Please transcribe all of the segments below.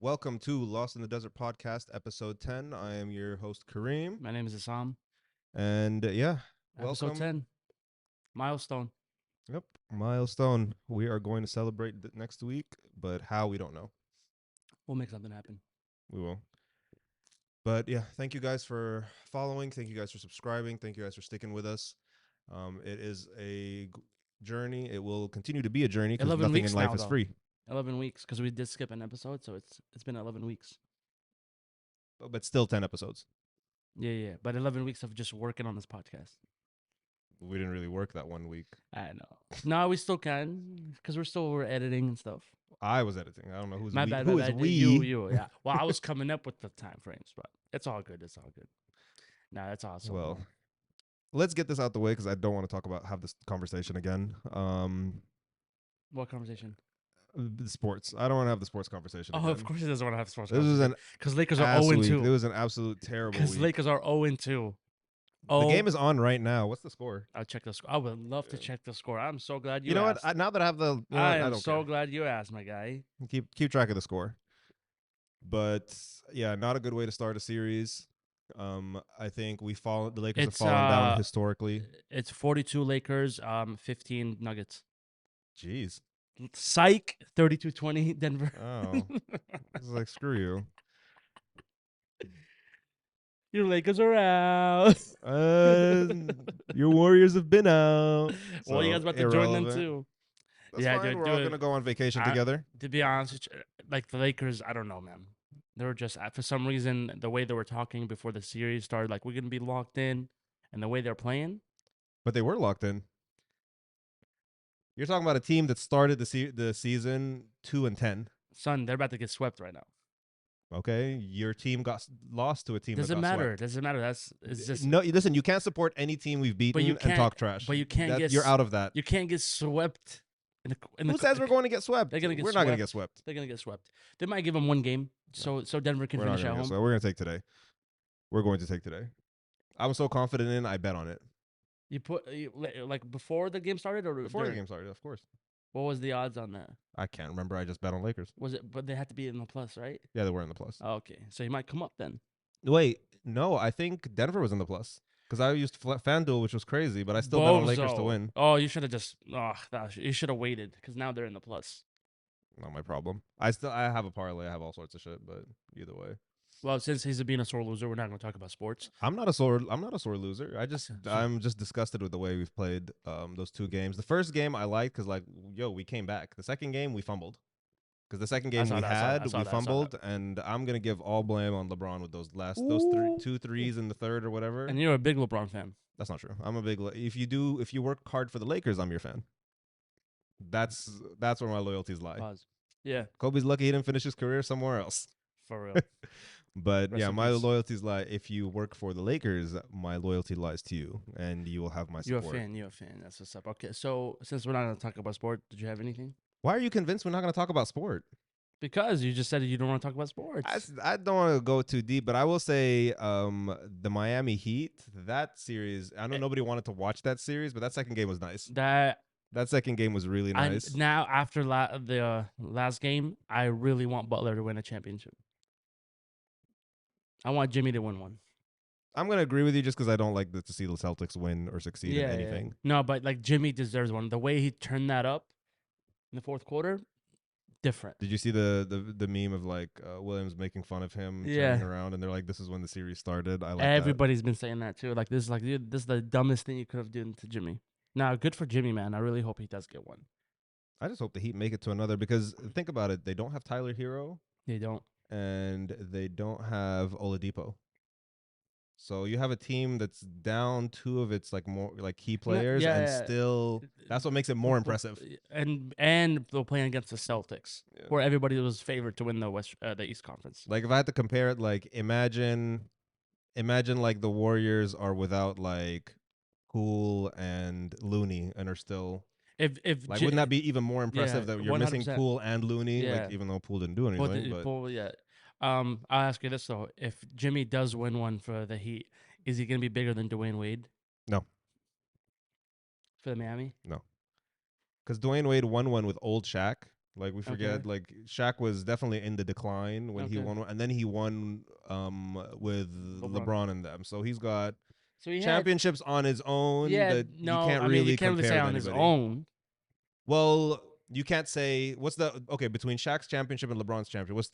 Welcome to Lost in the Desert podcast, episode 10. I am your host, Kareem. My name is Assam. And Episode welcome. 10. Milestone. Yep, milestone. We are going to celebrate next week, but how, we don't know. We'll make something happen. We will. But yeah, thank you guys for following. Thank you guys for subscribing. Thank you guys for sticking with us. It is a journey. It will continue to be a journey because 11 nothing weeks in life now, is though. free. 11 weeks because we did skip an episode, so it's been 11 weeks. But still 10 episodes. Yeah. But 11 weeks of just working on this podcast. We didn't really work that 1 week. I know. No, we still can because we're editing and stuff. I was editing. I don't know who's My we. bad. Who My is bad. we? You. Yeah. Well, I was coming up with the time frames, but it's all good. It's all good. Nah, that's awesome. Well, let's get this out the way because I don't want to have this conversation again. What conversation? Sports. I don't want to have the sports conversation again. Of course he doesn't want to have sports This was conversation. an Because Lakers are 0 2. It was an absolute terrible Because week. Lakers are 0 2. The game is on right now. What's the score? I'll check the score. I would love to check the score. I'm so glad you know asked. what? Now that I have the, I I am don't so care. glad you asked, my guy. Keep track of the score. But yeah, not a good way to start a series. I think the Lakers have fallen down historically. It's 42 Lakers, 15 Nuggets. Jeez. Psych, 32-20 Denver. Oh. It's like, screw you. Your Lakers are out. Your Warriors have been out. Well, you guys about to join them too. That's fine. Dude, we're all going to go on vacation together. To be honest, like the Lakers, I don't know, man. They were just, for some reason, the way they were talking before the series started, like, we're going to be locked in, and the way they're playing. But they were locked in. You're talking about a team that started the season 2-10. Son, they're about to get swept right now. Okay, your team got lost to a team. Doesn't that got matter. Swept. Doesn't matter. It's just no. Listen, you can't support any team we've beaten and talk trash. But you can't you're out of that. You can't get swept. Who says we're going to get swept? They're gonna get we're swept. not going to get swept. They're gonna get swept. They might give them one game, so Denver can finish at home. So we're going to take today. We're going to take today. I'm so confident in. I bet on it. You put like before the game started or before the game started, of course. What was the odds on that? I can't remember. I just bet on Lakers. Was it? But they had to be in the plus, right? Yeah, they were in the plus. Oh, okay, so you might come up then. Wait, no, I think Denver was in the plus because I used FanDuel, which was crazy, but I still bet on Lakers to win. Oh, you should have just. You should have waited because now they're in the plus. Not my problem. I have a parlay. I have all sorts of shit, but either way. Well, since he's being a sore loser, we're not going to talk about sports. I'm not a sore loser. I'm just disgusted with the way we've played those two games. The first game I liked because we came back. The second game we fumbled. Because the second game we fumbled, and I'm gonna give all blame on LeBron with those two threes in the third or whatever. And you're a big LeBron fan. That's not true. I'm a big. If you work hard for the Lakers, I'm your fan. That's where my loyalties lie. Pause. Yeah. Kobe's lucky he didn't finish his career somewhere else. For real. But yeah, my loyalties lie. If you work for the Lakers, my loyalty lies to you, and you will have my support. You're a fan. That's what's up. Okay, so since we're not going to talk about sport, did you have anything? Why are you convinced we're not going to talk about sport? Because you just said you don't want to talk about sports. I don't want to go too deep, but I will say the Miami Heat, that series, I know nobody wanted to watch that series, but that second game was nice. That second game was really nice. Now, after the last game, I really want Butler to win a championship. I want Jimmy to win one. I'm going to agree with you just because I don't like to see the Celtics win or succeed in anything. Yeah. No, but like Jimmy deserves one. The way he turned that up in the fourth quarter, different. Did you see the meme of Williams making fun of him turning around, and they're like, "This is when the series started." I like Everybody's been saying that too. Like this is the dumbest thing you could have done to Jimmy. Now, good for Jimmy, man. I really hope he does get one. I just hope the Heat make it to another because think about it, they don't have Tyler Hero. They don't. And they don't have Oladipo. So you have a team that's down two of its more key players, still that's what makes it more impressive. And they're playing against the Celtics, where everybody was favored to win the East Conference. Like if I had to compare it, imagine the Warriors are without Poole and Looney and are still. Wouldn't that be even more impressive that you're 100%. Missing Poole and Looney, even though Poole didn't do anything? I'll ask you this though: if Jimmy does win one for the Heat, is he going to be bigger than Dwayne Wade? No. For the Miami? No. Because Dwayne Wade won one with old Shaq. Like we Okay. forget, like Shaq was definitely in the decline when he Okay. won, and then he won with LeBron. LeBron and them. So he's got So he had, championships on his own yeah, that you no, can't I mean, you really can't really compare say with on his anybody. own. Well, you can't say what's the okay between Shaq's championship and LeBron's championship. What's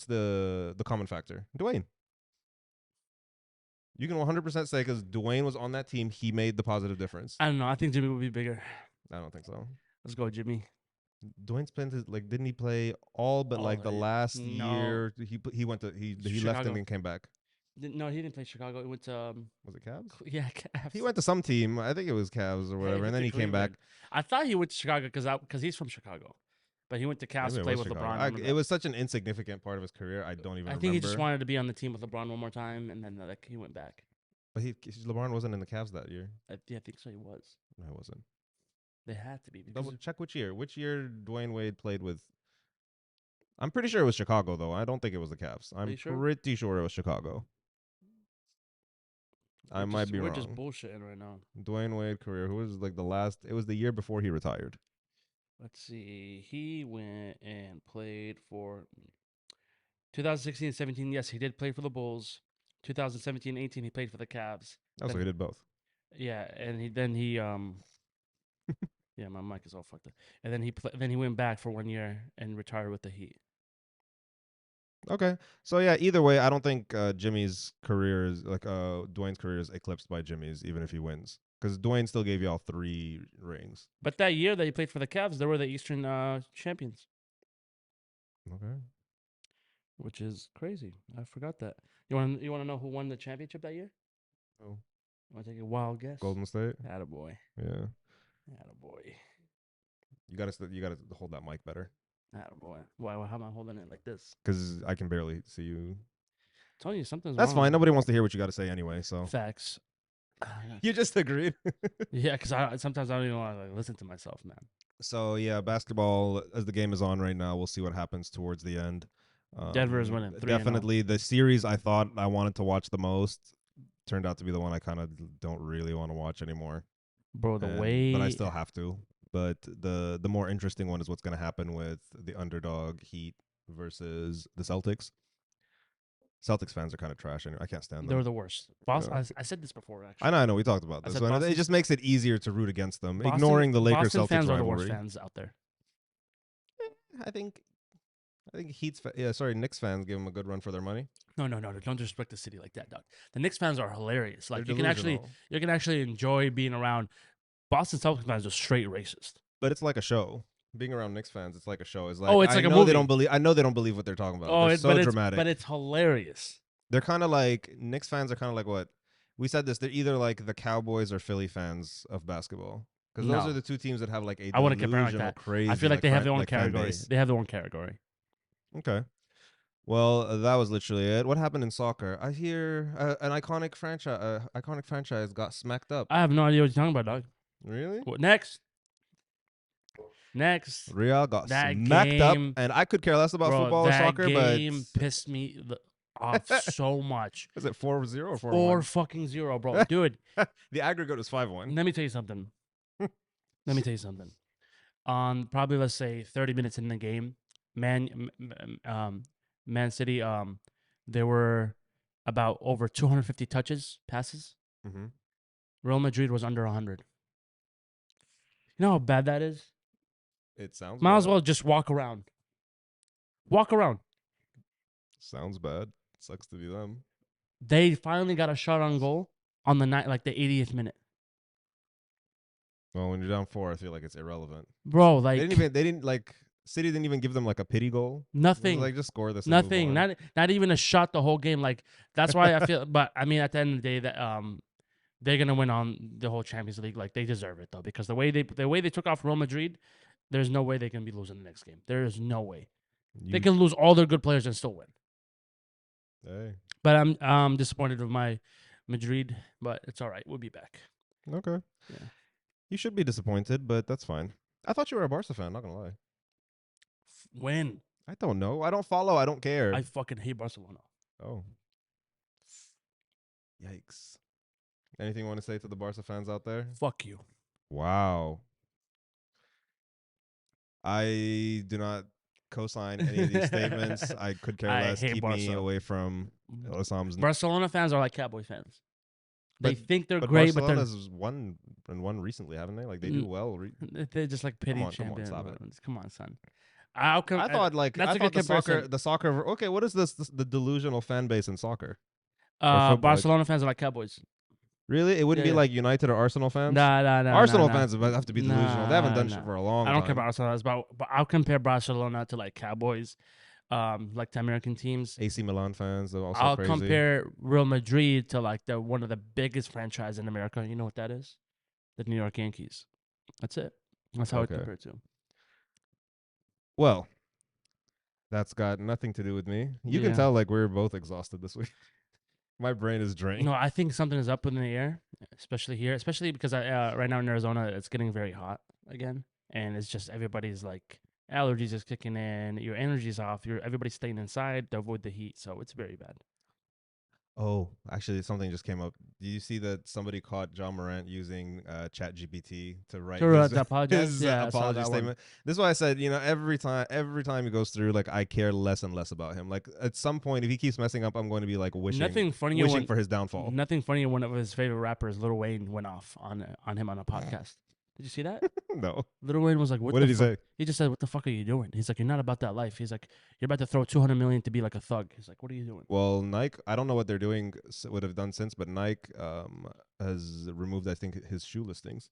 the common factor? Dwayne. You can 100% say because Dwayne was on that team, he made the positive difference. I don't know. I think Jimmy would be bigger. I don't think so. Let's go, Jimmy. Dwayne spent his like didn't he play all but Oh, like the last no. year he went to he left and Chicago. then came back. No, he didn't play Chicago. It went to Was it Cavs? yeah, He Cavs. went to some team. I think it was Cavs or Hey, whatever, who and then did he came Kareem back. win? I thought he went to Chicago because he's from Chicago, but he went to Cavs Maybe to it play was with Chicago. LeBron. One of It them. was such an insignificant part of his career. I don't even I think he just remember. wanted to be on the team with LeBron one more time, and then like he went back. But LeBron wasn't in the Cavs that year. Yeah, I think so. He was. No, it wasn't. They had to be because Double check which year. Which year Dwayne Wade played with? I'm pretty sure it was Chicago though. I don't think it was the Cavs. Are I'm you sure? pretty sure it was Chicago. I might be We're just wrong. bullshitting right now. Dwayne Wade career. Who was like the last? It was the year before he retired. Let's see. He went and played for 2016-17. Yes, he did play for the Bulls. 2017-18, he played for the Cavs. Oh, so he did both. Yeah, and he yeah, my mic is all fucked up. And then he went back for 1 year and retired with the Heat. Okay. So yeah, either way, I don't think Jimmy's career is like Dwayne's career is eclipsed by Jimmy's, even if he wins, because Dwayne still gave y'all 3 rings. But that year that he played for the Cavs, they were the Eastern champions, Okay. which is crazy. I forgot that. You want to know who won the championship that year? Oh, Want to take a wild guess? Golden State. Attaboy. Yeah. Attaboy. You gotta hold that mic better, Attaboy. Why? How am I holding it like this? because I can barely see you. Telling you something's That's wrong. fine. Nobody wants to hear what you got to say anyway. So Facts. you just agreed. Yeah, because sometimes I don't even want to listen to myself, man. So yeah, basketball as the game is on right now. We'll see what happens towards the end. Denver is winning 3-0. Definitely the series I thought I wanted to watch the most turned out to be the one I kind of don't really want to watch anymore. Bro, But I still have to. But the more interesting one is what's going to happen with the underdog Heat versus the Celtics. Celtics fans are kind of trash. Anyway. I can't stand them. They're the worst. Boston. Yeah. I said this before, actually. I know. We talked about I this. said So it Boston's- just makes it easier to root against them, ignoring the Lakers Boston Celtics fans are the rivalry. worst fans out there. I think Knicks fans give them a good run for their money. No. Don't disrespect the city like that, dog. The Knicks fans are hilarious. Like They're you delusional. can actually enjoy being around. Boston Celtics fans are straight racist. But it's like a show. Being around Knicks fans, it's like a show. It's like Oh, it's like a know movie. they don't believe. I know they don't believe what they're talking about. Oh, They're so but dramatic. But it's hilarious. They're kind of like Knicks fans are kind of like what we said this. They're either like the Cowboys or Philly fans of basketball, because those No. are the two teams that have like a I wouldn't compare it like delusional, that. crazy. I feel like they have their own fan category. base. They have their own category. Okay. Well, that was literally it. What happened in soccer? I hear an iconic franchise got smacked up. I have no idea what you're talking about, dog. Really? What, next. Real got That smacked game, up, and I could care less about bro, football or that soccer, game but pissed me off so much. is it 4-0 or 4-1? 4-0, bro. Dude, The aggregate was 5-1. let me tell you something. Probably let's say 30 minutes in the game, Man City, there were about over 250 passes. Mm-hmm. Real Madrid was under 100. You know how bad that is? It sounds Might bad. as well just walk around. Walk around. Sounds bad. Sucks to be them. They finally got a shot on goal on the night, like the 80th minute. Well, when you're down 4, I feel like it's irrelevant. Bro, like They didn't like City didn't even give them like a pity goal. nothing. Like just score this. And Nothing. move on. Not even a shot the whole game. Like that's why I feel. But I mean, at the end of the day, that they're gonna win on the whole Champions League. Like they deserve it though, because the way they took off Real Madrid, there's no way they can be losing the next game. There is no way they can lose all their good players and still win. Hey. But I'm disappointed with my Madrid, but it's all right. We'll be back. Okay. Yeah. You should be disappointed, but that's fine. I thought you were a Barca fan. Not gonna lie. When I don't know. I don't follow. I don't care. I fucking hate Barcelona. Oh. Yikes. Anything you want to say to the Barca fans out there? Fuck you. Wow. I do not co-sign any of these statements. I could care I less. hate Keep me Barca. away from Ilsam's. Barcelona fans are like Cowboy fans. They But think they're but great, but they're Barcelona's won recently, haven't they? Like they do well. they're just like Come pity on, come on, champion. stop it. Come on, son. I'll come. I thought That's I a good thought comparison. the soccer. Okay, what is this the delusional fan base in soccer or football? Like, Barcelona fans are like Cowboys. really, it wouldn't be Yeah. like United or Arsenal fans. Nah. Arsenal fans have to be delusional. They haven't done shit Nah. for a long I don't care time. about Barcelona, but I'll compare Barcelona to like Cowboys, like the American teams. AC Milan fans are also I'll crazy. compare Real Madrid to like the one of the biggest franchise in America. You know what that is? The New York Yankees. That's it. That's how I Okay. compare it to. Well, that's got nothing to do with me. You can tell like we're both exhausted this week. My brain is drained. No, I think something is up in the air, especially here, especially because right now in Arizona it's getting very hot again, and it's just everybody's like allergies is kicking in, your energy's off, everybody's staying inside to avoid the heat, so it's very bad. Oh, actually, something just came up. Did you see that somebody caught John Morant using ChatGPT to write his apology statement? This is why I said, every time he goes through, like I care less and less about him. Like at some point, if he keeps messing up, I'm going to be like wishing for his downfall. Nothing funny. One of his favorite rappers, Lil Wayne, went off on him on a podcast. Did you see that? No. Lil Wayne was like, "What did he say?" He just said, "What the fuck are you doing?" He's like, "You're not about that life." He's like, "You're about to throw 200 million to be like a thug." He's like, "What are you doing?" Well, Nike, I don't know what they're doing, would have done since, but Nike has removed, I think, his shoe listings.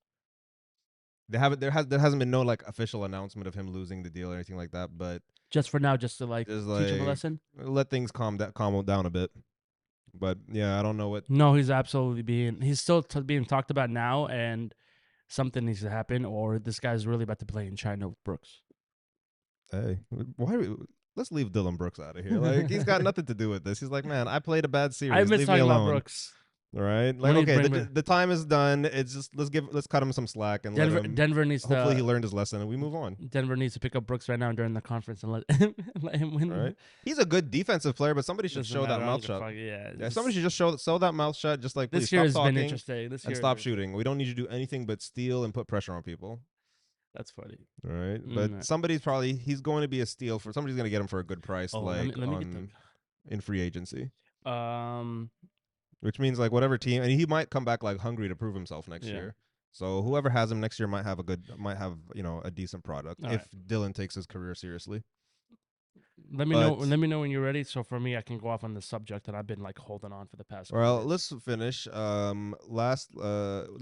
There hasn't been no like official announcement of him losing the deal or anything like that, but just for now, just to like teach him a lesson, let things calm down a bit. But yeah, I don't know what. No, he's still being talked about now, and something needs to happen, or this guy's really about to play in China with Brooks. Hey, let's leave Dylan Brooks out of here. Like he's got nothing to do with this. He's like, man, I played a bad series. I miss talking about Brooks. All right, like okay, the time is done. It's just let's cut him some slack and Denver needs to. Hopefully, he learned his lesson and we move on. Denver needs to pick up Brooks right now during the conference and let him win. All right, he's a good defensive player, but somebody should show that mouth shut. Yeah, somebody should just show that mouth shut. Just like this year has been interesting. And stop shooting. We don't need you to do anything but steal and put pressure on people. That's funny. All right, but he's going to be a steal for somebody's going to get him for a good price, in free agency. Which means like whatever team, and he might come back like hungry to prove himself next year. So whoever has him next year might have a decent product if Dylan takes his career seriously. Let me know when you're ready. So for me, I can go off on the subject that I've been like holding on for the past. Well, let's finish. Let's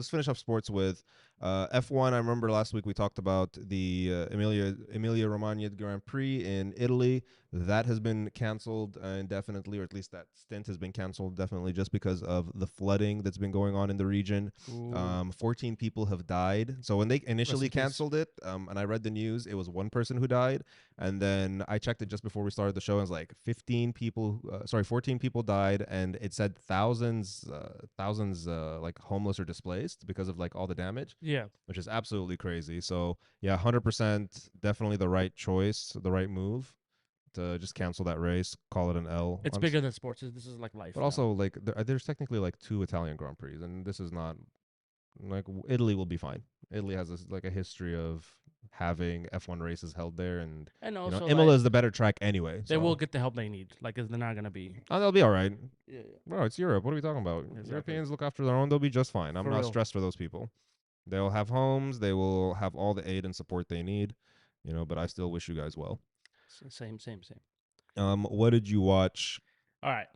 finish up sports with F1. I remember last week we talked about the Emilia Romagna Grand Prix in Italy. That has been canceled indefinitely, or at least that stint has been canceled definitely, just because of the flooding that's been going on in the region. 14 people have died. So when they initially canceled it, and I read the news, it was one person who died, and then I checked it just before we started the show, and it was like 14 people died, and it said thousands like homeless or displaced because of like all the damage. Yeah, which is absolutely crazy. So yeah, 100% definitely the right choice, the right move to just cancel that race, call it an L. It's bigger than sports. This is like life. But also like there's technically like 2 Italian Grand Prix, and this is not like Italy will be fine. Italy has a history of having F1 races held there, and also Imola is the better track anyway. They will get the help they need. Like they're not gonna be. Oh, they'll be all right. Yeah. Bro, it's Europe. What are we talking about? Exactly. Europeans look after their own. They'll be just fine. I'm not stressed for those people. They'll have homes. They will have all the aid and support they need. But I still wish you guys well. Same. What did you watch? All right,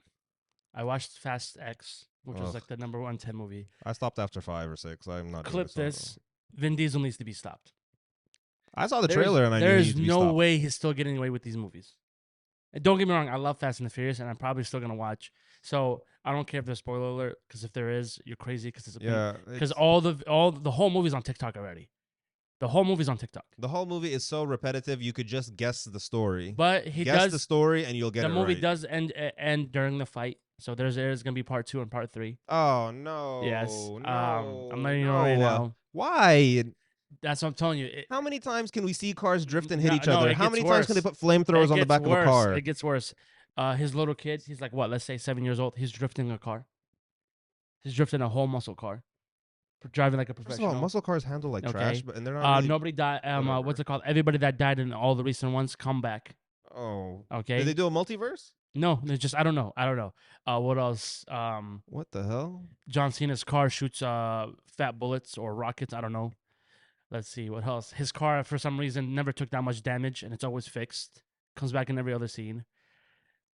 I watched Fast X, which was like the number 110 movie. I stopped after 5 or 6. I'm not. Clip this. Vin Diesel needs to be stopped. I saw the trailer and I knew there's no way he's still getting away with these movies. And don't get me wrong, I love Fast and the Furious, and I'm probably still gonna watch. So I don't care if there's spoiler alert, because if there is, you're crazy. Because all the whole movie's on TikTok already. The whole movie's on TikTok. The whole movie is so repetitive, you could just guess the story. But he guess the story, and you'll get it right. The movie does end during the fight, so there's gonna be part 2 and part 3. Oh no! Yes. No, I'm letting you know right now. Why? That's what I'm telling you. How many times can we see cars drift and hit each other? How many times can they put flamethrowers on the back of a car? It gets worse. His little kid, he's like, let's say 7 years old. He's drifting a car. He's drifting a whole muscle car. driving like a First of all, professional. muscle cars handle like trash, Okay. but and they're not really Nobody died. What's whatever. it called? Everybody that died in all the recent ones come back. Oh, did they Okay. do a multiverse? No, it's just I don't know. I don't know. What else? What the hell? John Cena's car shoots fat bullets or rockets. I don't know. Let's see what else. His car, for some reason, never took that much damage, and it's always fixed. Comes back in every other scene.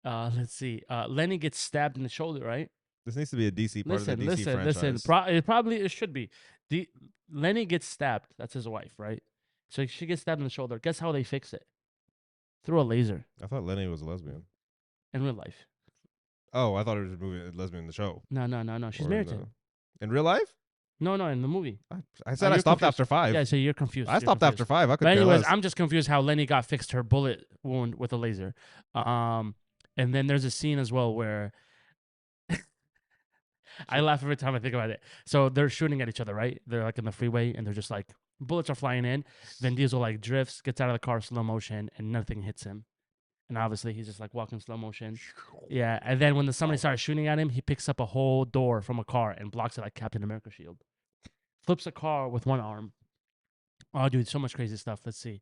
Let's see. Lenny gets stabbed in the shoulder, right? This needs to be a DC part of the DC Listen. franchise. It should be. Lenny gets stabbed. That's his wife, right? So she gets stabbed in the shoulder. Guess how they fix it? Through a laser I thought Lenny was a lesbian. in real life. Oh, I thought it was a movie lesbian in the show. No. She's Or married to him. in real life? No, in the movie. I said I you're stopped confused. after 5. Yeah, so you're confused. I You're stopped confused. after 5. I could But care anyways, less. I'm just confused how Lenny got fixed her bullet wound with a laser. And then there's a scene as well where I laugh every time I think about it. So they're shooting at each other, right? They're like in the freeway and they're just like bullets are flying in. Vin Diesel like drifts, gets out of the car slow motion, and nothing hits him. And obviously he's just like walking slow motion. Yeah. And then when somebody starts shooting at him, he picks up a whole door from a car and blocks it like Captain America shield. Flips a car with one arm. Oh, dude, so much crazy stuff. Let's see.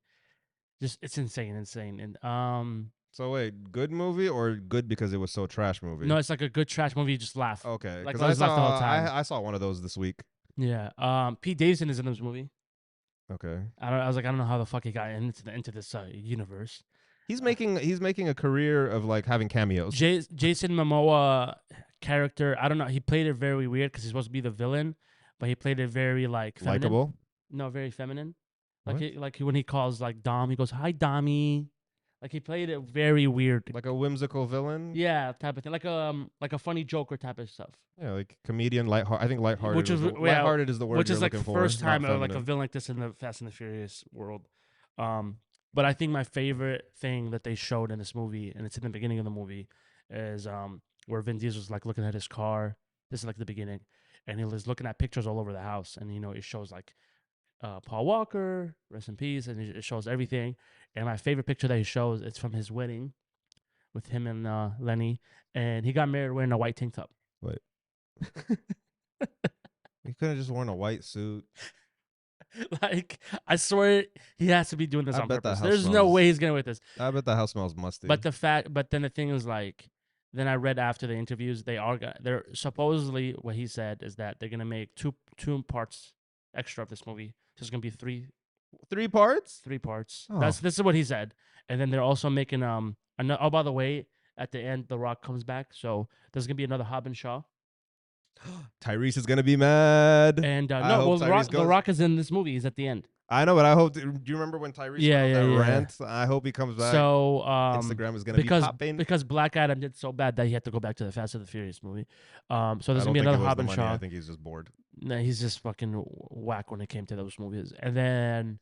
Just it's insane. And So wait, good movie or good because it was so trash movie? no, it's like a good trash movie. You just laugh. Okay, Like because I was laughed the whole time. I saw one of those this week. Yeah. Pete Davidson is in this movie. Okay, I was like, I don't know how the fuck he got into this universe. he's making a career of like having cameos. Jason Momoa character, I don't know. He played it very weird because he's supposed to be the villain, but he played it very like feminine. Likable. No, very feminine. What? Like when he calls like Dom, he goes, "Hi, Dommy." Like he played it very weird. Like a whimsical villain. Yeah, type of thing. Like a funny Joker type of stuff. Yeah, like comedian, lighthearted. I think lighthearted. Which is lighthearted is the word which you're is like looking for. first time not like a feminine. villain like this in the Fast and the Furious world. But I think my favorite thing that they showed in this movie, and it's in the beginning of the movie, is where Vin Diesel's like looking at his car. This is like the beginning, and he was looking at pictures all over the house, and it shows like Paul Walker, rest in peace, and it shows everything. And my favorite picture that he shows, it's from his wedding with him and Lenny, and he got married wearing a white tank top. Wait. He could have just worn a white suit. Like, I swear he has to be doing this I on bet that purpose. house There's no smells- way he's gonna with this. I bet the house smells musty. But then the thing is like, then I read after the interviews, they're supposedly what he said is that they're gonna make two parts extra of this movie. So it's gonna be three parts? parts. Oh. This is what he said. And then they're also making oh, by the way, at the end The Rock comes back, so there's gonna be another Hobbs and Shaw. Tyrese is gonna be mad. And I no, hope well, Tyrese The goes- Rock is in this movie. He's at the end. I know, but I hope. Do you remember when Tyrese Yeah, went on yeah, that yeah. rant? I hope he comes back. So Instagram is gonna be popping. because Black Adam did so bad that he had to go back to the Fast and the Furious movie. So there's gonna be I don't think another it was Hobbs the and money. Shaw. I think he's just bored. No, he's just fucking whack when it came to those movies. And then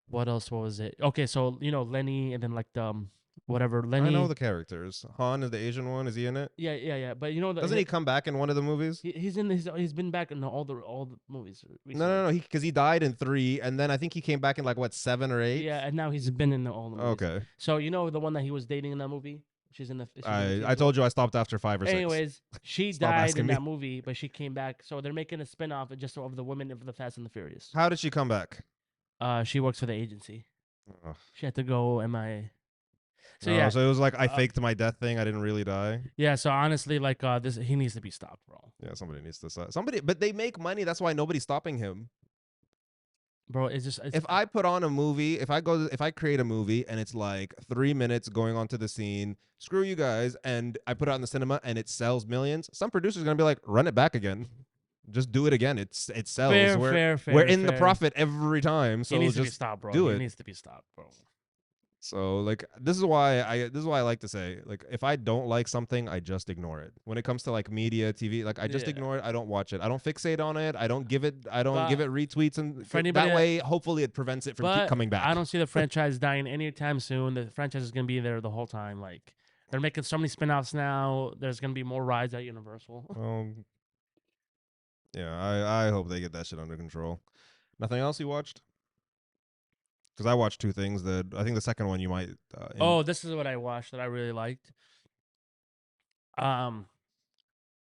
what else was it? Okay, so Lenny, and then like the whatever Lenny. I know the characters. Han is the Asian one. Is he in it? Yeah. But Doesn't he come back in one of the movies? He's been back in all the movies. Recently. No. Because he died in 3, and then I think he came back in like what 7 or 8. Yeah, and now he's been in all the movies. Okay. So the one that he was dating in that movie. She's in the. I told you I stopped after 5 or 6. Anyways, she Stop died asking in me. that movie, but she came back. So they're making a spin-off just of the women of the Fast and the Furious. How did she come back? She works for the agency. Ugh. She had to go MIA. So Oh, yeah, so it was like I faked my death thing. I didn't really die. yeah. So honestly, like he needs to be stopped, bro. Yeah, somebody needs to stop. Somebody, but they make money. That's why nobody's stopping him. Bro, it's If I put on a movie, if I create a movie and it's like 3 minutes going onto the scene, screw you guys, and I put it out in the cinema and it sells millions, some producer's gonna be like, run it back again. Just do it again. It sells. fair. We're in the profit every time. So he needs to be just stopped, bro. do He it. needs to be stopped, bro. So like this is why I like to say, like, if I don't like something, I just ignore it. When it comes to like media, TV, like I just Yeah. ignore it. I don't watch it. I don't fixate on it. I don't give it retweets, and for anybody that way hopefully it prevents it from keep But coming back. I don't see the franchise dying anytime soon. The franchise is gonna be there the whole time. Like they're making so many spin-offs now. There's gonna be more rides at Universal. Yeah, I hope they get that shit under control. Nothing else you watched? Because I watched 2 things that I think the second one you might. Oh, this is what I watched that I really liked.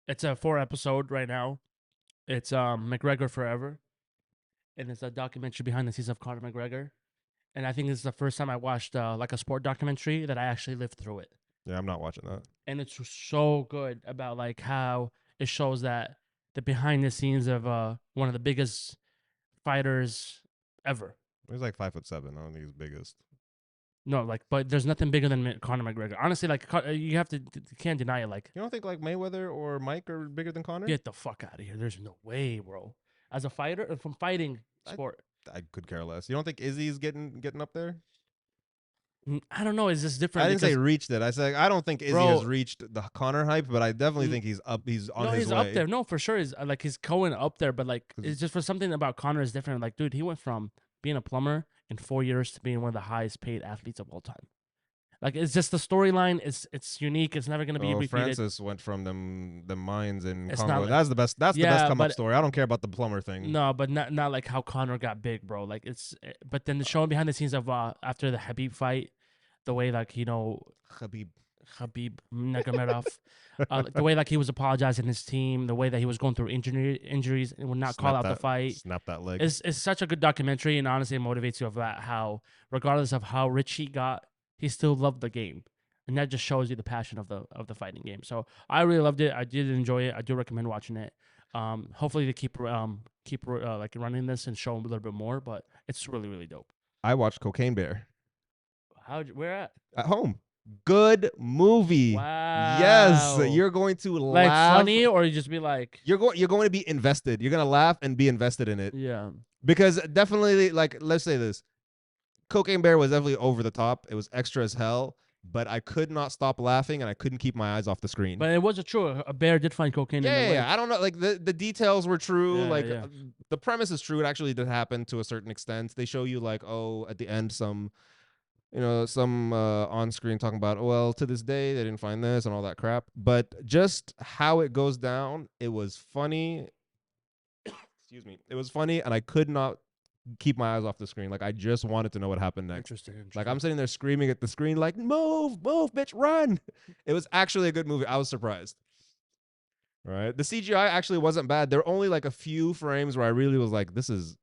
It's a 4 episode right now. It's McGregor Forever, and it's a documentary behind the scenes of Conor McGregor. And I think this is the first time I watched like a sport documentary that I actually lived through it. Yeah, I'm not watching that. And it's so good about like how it shows that the behind the scenes of one of the biggest fighters ever. He's like 5'7". I don't think he's biggest. No, like, but there's nothing bigger than Conor McGregor. Honestly, like, you have to, you can't deny it. Like, You don't think like Mayweather or Mike are bigger than Conor? get the fuck out of here. There's no way, bro. As a fighter, from fighting sport, I could care less. You don't think Izzy's getting up there? I don't know. Is this different? I didn't say reached it. I said I don't think Izzy has reached the Conor hype, but I definitely think he's up. He's on his he's way. up there. No, for sure. Is like he's going up there, but like it's just for something about Conor is different. Like, dude, he went from being a plumber in 4 years to being one of the highest paid athletes of all time. Like, it's just the storyline. It's unique. It's never gonna be repeated. Francis went from the mines in It's Congo. not That's the best. That's the best come up story. I don't care about the plumber thing. No, but not like how Conor got big, bro. Like but then the showing behind the scenes of after the Habib fight, the way like Habib Nurmagomedov, the way like he was apologizing his team, the way that he was going through injuries and would not call out the fight. Snap that leg. It's such a good documentary, and honestly, it motivates you of that how regardless of how rich he got, he still loved the game, and that just shows you the passion of the fighting game. So I really loved it. I did enjoy it. I do recommend watching it. Hopefully they keep like running this and show a little bit more, but it's really dope. I watched Cocaine Bear. Where at? At home. Good movie. Wow. Yes, you're going to like laugh. Funny, or you just be like you're going to be invested. You're gonna laugh and be invested in it. Yeah. Because definitely, like, let's say this, Cocaine Bear was definitely over the top. It was extra as hell, but I could not stop laughing and I couldn't keep my eyes off the screen. But it was true. A bear did find cocaine. Yeah, in the lake. I don't know. Like the details were true. Yeah, like yeah. The premise is true. It actually did happen to a certain extent. They show you like, oh, at the end, some on screen talking about, oh, well, to this day they didn't find this and all that crap. But just how it goes down, it was funny. Excuse me. It was funny, and I could not keep my eyes off the screen. Like, I just wanted to know what happened next. Interesting. Like, I'm sitting there screaming at the screen, like, move, bitch, run. It was actually a good movie. I was surprised. Right? The CGI actually wasn't bad. There were only like a few frames where I really was like, this is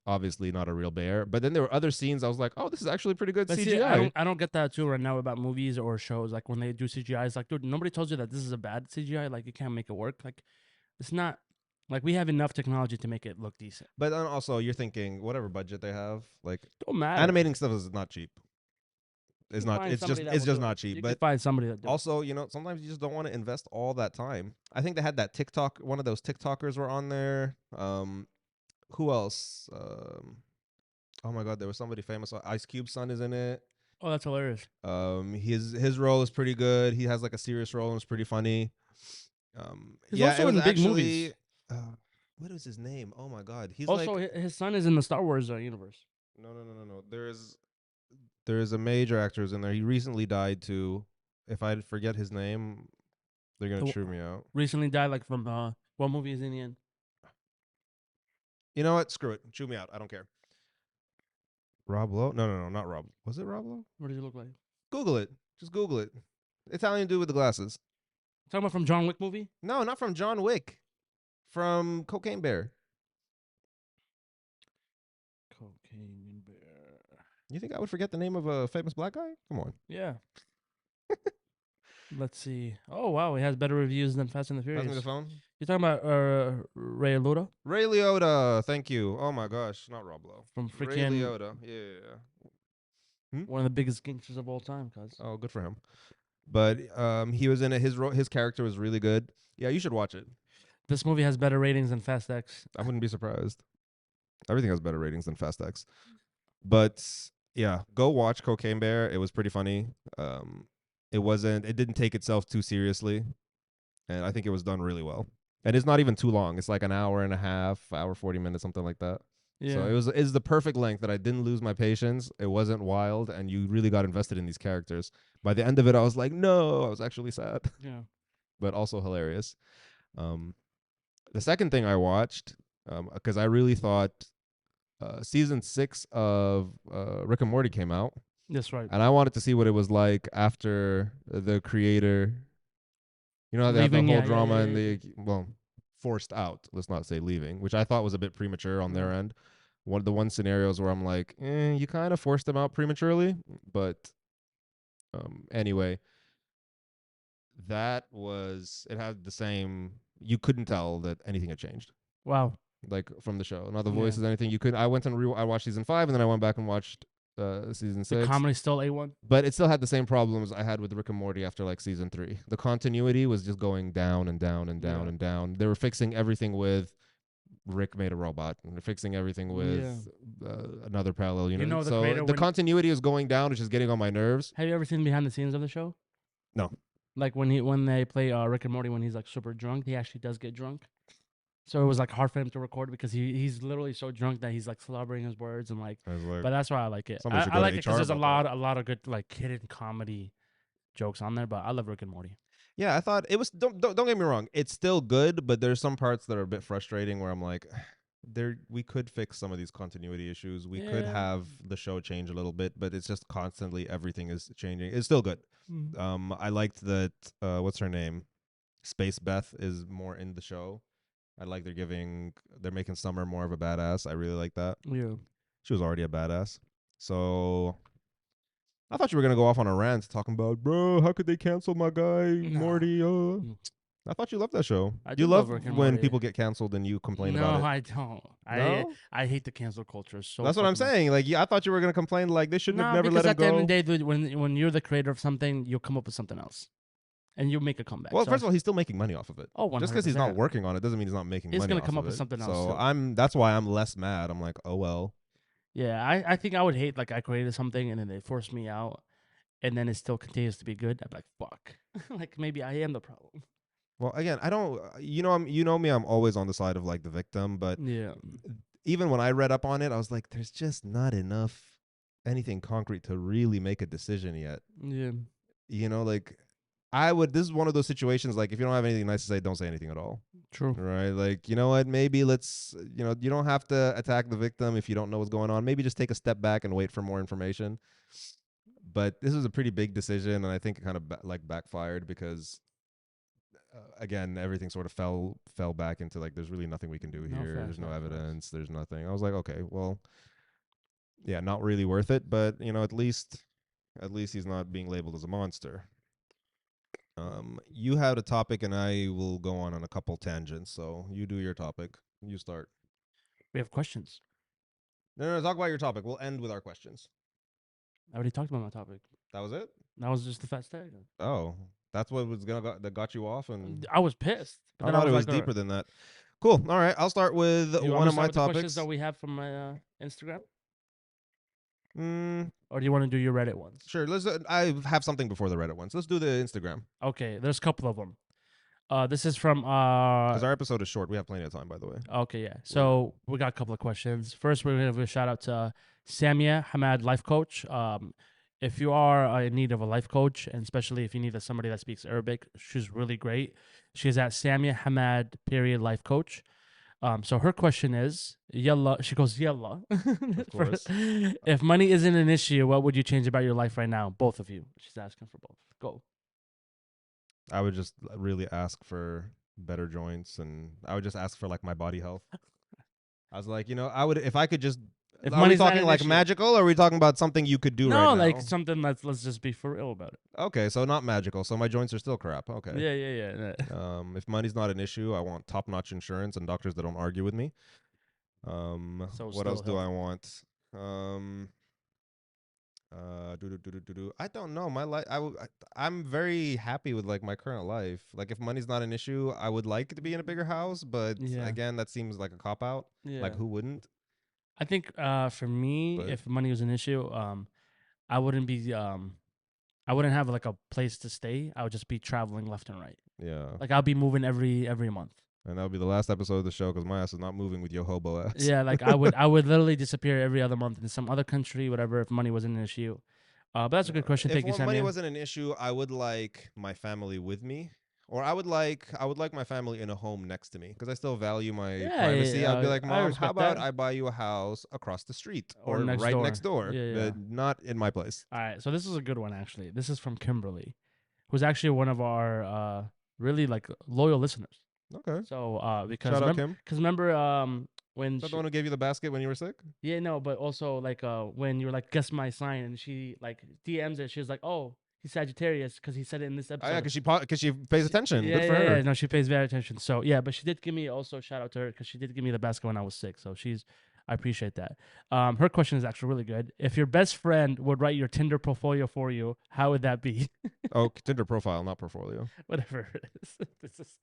obviously not a real bear. But then there were other scenes I was like, oh, this is actually pretty good CGI. See, I don't get that too right now about movies or shows. Like when they do CGI, it's like, dude, nobody tells you that this is a bad CGI. Like, you can't make it work. Like, it's not. Like, we have enough technology to make it look decent. But then also, you're thinking whatever budget they have, like, don't matter. Animating stuff is not cheap. It's not. It's just not cheap. But find somebody that also, sometimes you just don't want to invest all that time. I think they had that TikTok. One of those TikTokers were on there. Who else? Oh my God, there was somebody famous. Ice Cube's son is in it. Oh, that's hilarious. His role is pretty good. He has like a serious role and it's pretty funny. He's also in big movies. What is his name? Oh my God, he's also like, his son is in the Star Wars universe. No. There is a major actor who's in there. He recently died too. If I forget his name, they're gonna chew me out. Recently died, like from what movie is in the end? You know what? Screw it. Chew me out. I don't care. Rob Lowe? No, not Rob. Was it Rob Lowe? What does he look like? Google it. Just Google it. Italian dude with the glasses. Talking about from John Wick movie? No, not from John Wick. From Cocaine Bear. Cocaine Bear. You think I would forget the name of a famous black guy? Come on. Yeah. Let's see. Oh, wow. He has better reviews than Fast and the Furious. Pass me the phone. You're talking about Ray Liotta? Ray Liotta. Thank you. Oh, my gosh. Not Rob Lowe. From freaking... Ray Liotta. Yeah. One of the biggest gangsters of all time, cuz. Oh, good for him. But he was in it. His character was really good. Yeah, you should watch it. This movie has better ratings than Fast X. I wouldn't be surprised. Everything has better ratings than Fast X. But yeah, go watch Cocaine Bear. It was pretty funny. It didn't take itself too seriously. And I think it was done really well. And it's not even too long. It's like an hour and a half, hour, 40 minutes, something like that. Yeah. So it's the perfect length that I didn't lose my patience. It wasn't wild, and you really got invested in these characters. By the end of it, I was like, no, I was actually sad. Yeah. But also hilarious. The second thing I watched, because I really thought season 6 of Rick and Morty came out. That's right. And I wanted to see what it was like after the creator, they have the whole drama and forced out. Let's not say leaving, which I thought was a bit premature on their end. One of the one scenarios where I'm like, you kind of forced them out prematurely, but anyway, that was it had the same. You couldn't tell that anything had changed. Wow. Like from the show, not the voices, anything. You could. I went and I watched season 5, and then I went back and watched season 6. The comedy still A1, but it still had the same problems I had with Rick and Morty after like season 3. The continuity was just going down and down and down and down. They were fixing everything with Rick made a robot, and they're fixing everything with another parallel universe. You know, so the continuity is going down, which is getting on my nerves. Have you ever seen behind the scenes of the show? No. Like when they play Rick and Morty when he's like super drunk, he actually does get drunk. So it was like hard for him to record because he's literally so drunk that he's like slobbering his words and like. But that's why I like it. I like it because there's a lot of good like hidden comedy jokes on there. But I love Rick and Morty. Yeah, I thought it was. Don't get me wrong. It's still good, but there's some parts that are a bit frustrating where I'm like, we could fix some of these continuity issues. We could have the show change a little bit, but it's just constantly everything is changing. It's still good. I liked that. What's her name? Space Beth is more in the show. I like they're making Summer more of a badass. I really like that. Yeah. She was already a badass. So I thought you were going to go off on a rant talking about, bro, how could they cancel my guy, Morty? I thought you loved that show. You love when people get canceled and you complain about it. No, I don't. I hate the cancel culture. So that's what I'm saying. Like, I thought you were going to complain like they shouldn't have never let him go. Because at the end of the day, when you're the creator of something, you'll come up with something else. And you make a comeback. Well, first of all, he's still making money off of it. Oh, 100%. Just because he's not working on it doesn't mean he's not making money. He's gonna come up with something else. So that's why I'm less mad. I'm like, oh well. Yeah, I think I would hate like I created something and then they forced me out, and then it still continues to be good. I'm like, fuck. Like maybe I am the problem. Well, again, I don't. You know me. I'm always on the side of like the victim. But even when I read up on it, I was like, there's just not enough anything concrete to really make a decision yet. Yeah. You know, like. This is one of those situations, like, if you don't have anything nice to say, don't say anything at all. True. Right? Like, you know what? Maybe let's, you don't have to attack the victim if you don't know what's going on. Maybe just take a step back and wait for more information. But this was a pretty big decision, and I think it kind of backfired because, again, everything sort of fell back into, like, there's really nothing we can do here. There's no evidence. There's nothing. I was like, okay, well, yeah, not really worth it. But, at least he's not being labeled as a monster. You had a topic, and I will go on a couple tangents. So you do your topic. You start. We have questions. No, talk about your topic. We'll end with our questions. I already talked about my topic. That was it? That was just the fat stag. Oh, that's what was that got you off, and I was pissed. But I thought it was like, deeper than that. Cool. All right, I'll start with one of my topics. The questions that we have from my Instagram. Or do you want to do your Reddit ones? Sure. I have something before the Reddit ones. Let's do the Instagram. Okay, there's a couple of them. This is from because our episode is short. We have plenty of time, by the way. Okay, yeah. So we got a couple of questions. First, we're gonna give a shout out to Samia Hamad, life coach. If you are in need of a life coach, and especially if you need somebody that speaks Arabic, she's really great. She's at Samia Hamad life coach. So her question is, Yalla. She goes, Yalla. Of course. If money isn't an issue, what would you change about your life right now? Both of you. She's asking for both. Go. I would just really ask for better joints, and I would just ask for like my body health. I was like, I would, if I could just. Are we talking like magical, or are we talking about something you could do right now? No, like something let's just be for real about it. Okay, so not magical. So my joints are still crap. Okay. Yeah. If money's not an issue, I want top-notch insurance and doctors that don't argue with me. What else do I want? I don't know. My life. I'm very happy with like my current life. Like if money's not an issue, I would like to be in a bigger house, but again, that seems like a cop out. Yeah. Like who wouldn't? I think for me, if money was an issue, I wouldn't be I wouldn't have like a place to stay. I would just be traveling left and right. Yeah. Like I'll be moving every month. And that would be the last episode of the show because my ass is not moving with your hobo ass. Yeah, like I would literally disappear every other month in some other country, whatever, if money wasn't an issue. But that's a good question. Thank you, Samia. If money wasn't an issue, I would like my family with me. Or I would like my family in a home next to me because I still value my privacy. Yeah, I'd be like, Mom, how about I buy you a house across the street or next door, not in my place. All right, so this is a good one actually. This is from Kimberly, who's actually one of our really like loyal listeners. Okay. So because Shout out remember, Kim. when Is that the one who gave you the basket when you were sick? yeah, no, but also like when you were like guess my sign and she like DMs it, she was like, oh, he's Sagittarius because he said it in this Oh, yeah, episode. because she pays attention. Yeah, Good for yeah, her. yeah. No, she pays very attention. So yeah, but she did give me also shout out to her because she did give me the basket when I was sick. So I appreciate that. Her question is actually really good. If your best friend would write your Tinder portfolio for you, how would that be? Oh, Tinder profile, not portfolio. Whatever it is. This is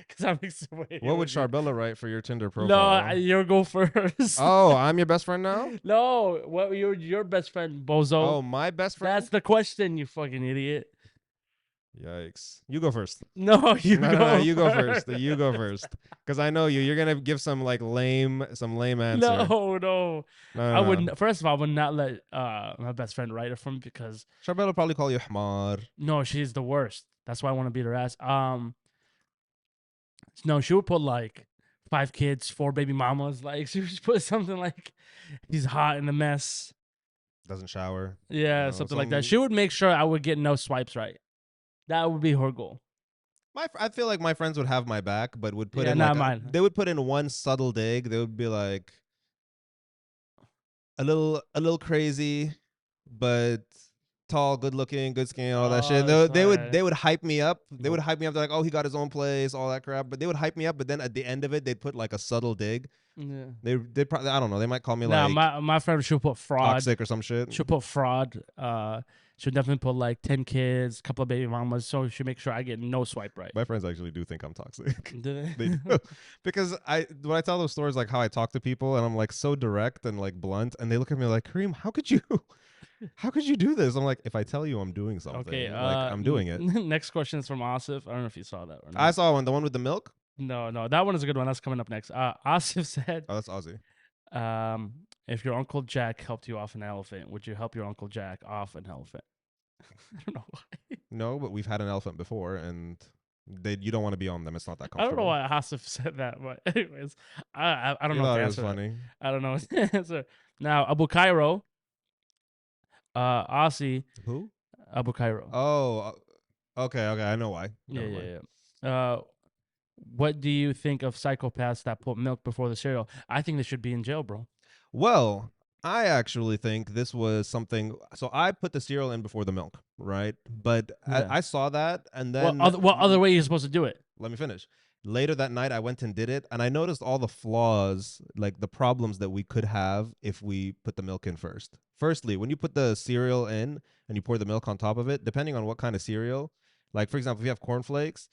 because I'm explaining. What would Charbella write for your Tinder No, profile? you go first. Oh, I'm your best friend now? No, what your best friend Bozo? Oh, my best friend? That's the question, you fucking idiot. Yikes. You go first. No, you No, go. no, no. You go first. first. You go first. Because I know you. You're gonna give some lame answer. No, no. No, I no, no. wouldn't. First of all, I would not let my best friend write it for me because Charbella will probably call you Hmar. no, she's the worst. That's why I want to beat her ass. No, she would put like 5 kids, 4 baby mamas. Like she would put something like he's hot in a mess. Doesn't shower. Yeah, something like that. She would make sure I would get no swipes right. That would be her goal. I feel like my friends would have my back, but would put Yeah, in not like mine. they would put in one subtle dig. They would be like a little crazy, but tall, good looking, good skin, all that shit. Oh, They would hype me up. They would Nope. hype me up. They're like, oh, he got his own place, all that crap. But they would hype me up. But then at the end of it, they'd put like a subtle dig. Yeah. They probably, I don't know. They might call me Nah, like my friend she'll put fraud. toxic or some shit. She'll put fraud. She'll definitely put like 10 kids, a couple of baby mamas. So she'll make sure I get no swipe right. My friends actually do think I'm toxic. Do They do. Because when I tell those stories, like how I talk to people and I'm like so direct and like blunt, and they look at me like, Kareem, how could you do this? I'm like, if I tell you I'm doing something, Okay, like I'm doing it. Next question is from Asif. I don't know if you saw that or not. I saw one, the one with the milk. No, that one is a good one. That's coming up next. Asif said, Oh, that's Aussie. if your Uncle Jack helped you off an elephant, would you help your Uncle Jack off an elephant? I don't know why. No, but we've had an elephant before, and you don't want to be on them. It's not that I don't know comfortable. why Asif said that, but anyways, I don't You know what thought to it was answer. funny. I don't know what to answer. Now, Abu Cairo, Aussie, Who? Abu Cairo. Oh, okay. I know why. Yeah, Never mind. yeah. What do you think of psychopaths that put milk before the cereal? I think they should be in jail, bro. Well, I actually think this was something. So I put the cereal in before the milk, right? But Yeah. I saw that, and then What other way are you supposed to do it? let me finish. Later that night, I went and did it, and I noticed all the flaws, like the problems that we could have if we put the milk in first. Firstly, when you put the cereal in and you pour the milk on top of it, depending on what kind of cereal, like for example, if you have cornflakes,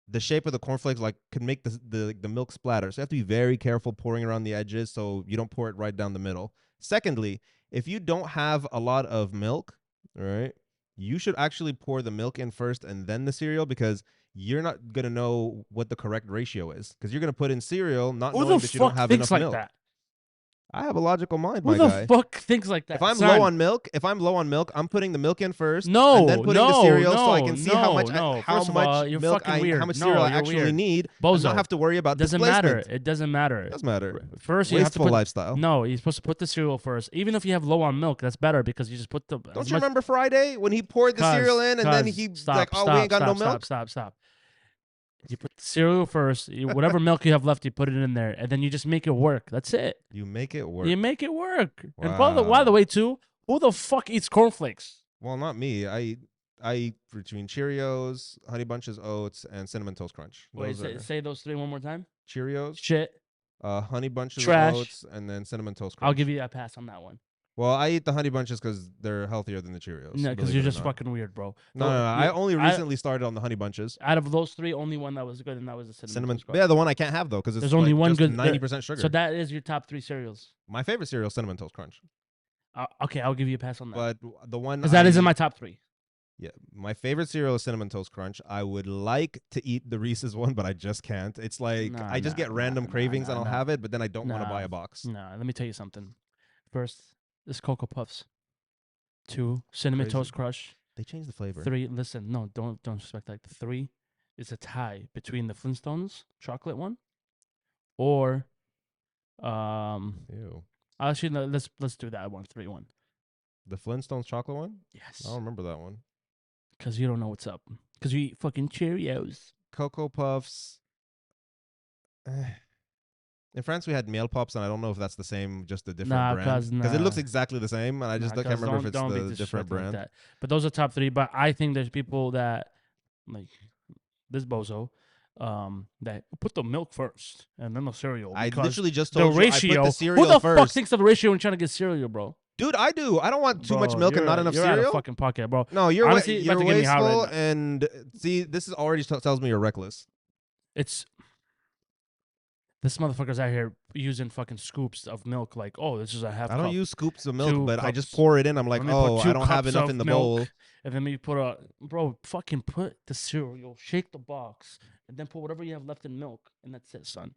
the shape of the cornflakes like could make the milk splatter. So you have to be very careful pouring around the edges so you don't pour it right down the middle. Secondly, if you don't have a lot of milk, right, you should actually pour the milk in first and then the cereal, because you're not gonna know what the correct ratio is, because you're gonna put in cereal not knowing that you don't have enough milk. That? I have a logical mind, Who my the guy. fuck thinks like that? If I'm low on milk, I'm putting the milk in first, No, and then putting the cereal so I can see how much First of all, you're milk fucking weird. how much cereal I actually weird. need, Bozo. and not have to worry about Doesn't displacement. matter. It doesn't matter. It does matter. First, you have to Wasteful put lifestyle. No, you're supposed to put the cereal first. Even if you have low on milk, that's better because you just put the. Don't you remember Friday when he poured the cereal in and then he like, oh, we ain't got no milk? Stop. You put the cereal first. Whatever milk you have left, you put it in there, and then you just make it work. That's it. You make it work. You make it work. Wow. And by the way, too, who the fuck eats cornflakes? Well, not me. I eat between Cheerios, Honey Bunches Oats, and Cinnamon Toast Crunch. Wait, say those three one more time. Cheerios, Shit. Honey Bunches Trash. Oats, and then Cinnamon Toast Crunch. I'll give you a pass on that one. Well, I eat the Honey Bunches because they're healthier than the Cheerios. No, because you're just fucking weird, bro. No. I only recently started on the Honey Bunches. Out of those three, only one that was good, and that was the cinnamon. Yeah, the one I can't have though, because there's only one good 90% sugar. So that is your top 3 cereals. My favorite cereal is Cinnamon Toast Crunch. Okay, I'll give you a pass on that. But the one because that is in my top 3. Yeah, my favorite cereal is Cinnamon Toast Crunch. I would like to eat the Reese's one, but I just can't. It's like I just get random cravings and I'll have it, but then I don't want to buy a box. No, let me tell you something. First, this Cocoa Puffs. 2, Cinnamon Toast Crunch. They changed the flavor. 3, listen, no, don't respect that. 3 is a tie between the Flintstones chocolate one or Ew. Actually, no, let's do that one. 3-1. The Flintstones chocolate one? Yes. I don't remember that one. Because you don't know what's up. Because you eat fucking Cheerios. Cocoa Puffs. In France, we had meal pops, and I don't know if that's the same, just a different Nah, brand. cause Because it looks nah, exactly the same, and I just nah, can't cause remember if it's don't be the different disrespecting like brand. that. But those are top three. But I think there's people that like this bozo, that put the milk first and then the cereal I because literally just the told you I put the ratio. Who cereal the fuck first. thinks of the ratio when trying to get cereal, bro? Dude, I do. I don't want too much Bro, milk and not enough you're out of cereal. fucking pocket, bro. No, Honestly, about you're to get me hot right wasteful, now. and see, this is already tells me you're reckless. It's this motherfucker's out here using fucking scoops of milk. Like, oh, this is a half I don't cup, use scoops of milk, 2 but I just cups. pour it in. I'm like, Let me put oh, I two don't have cups enough of in the milk, bowl. and then me put a bro. Fucking put the cereal, shake the box, and then put whatever you have left in milk, and that's it, son.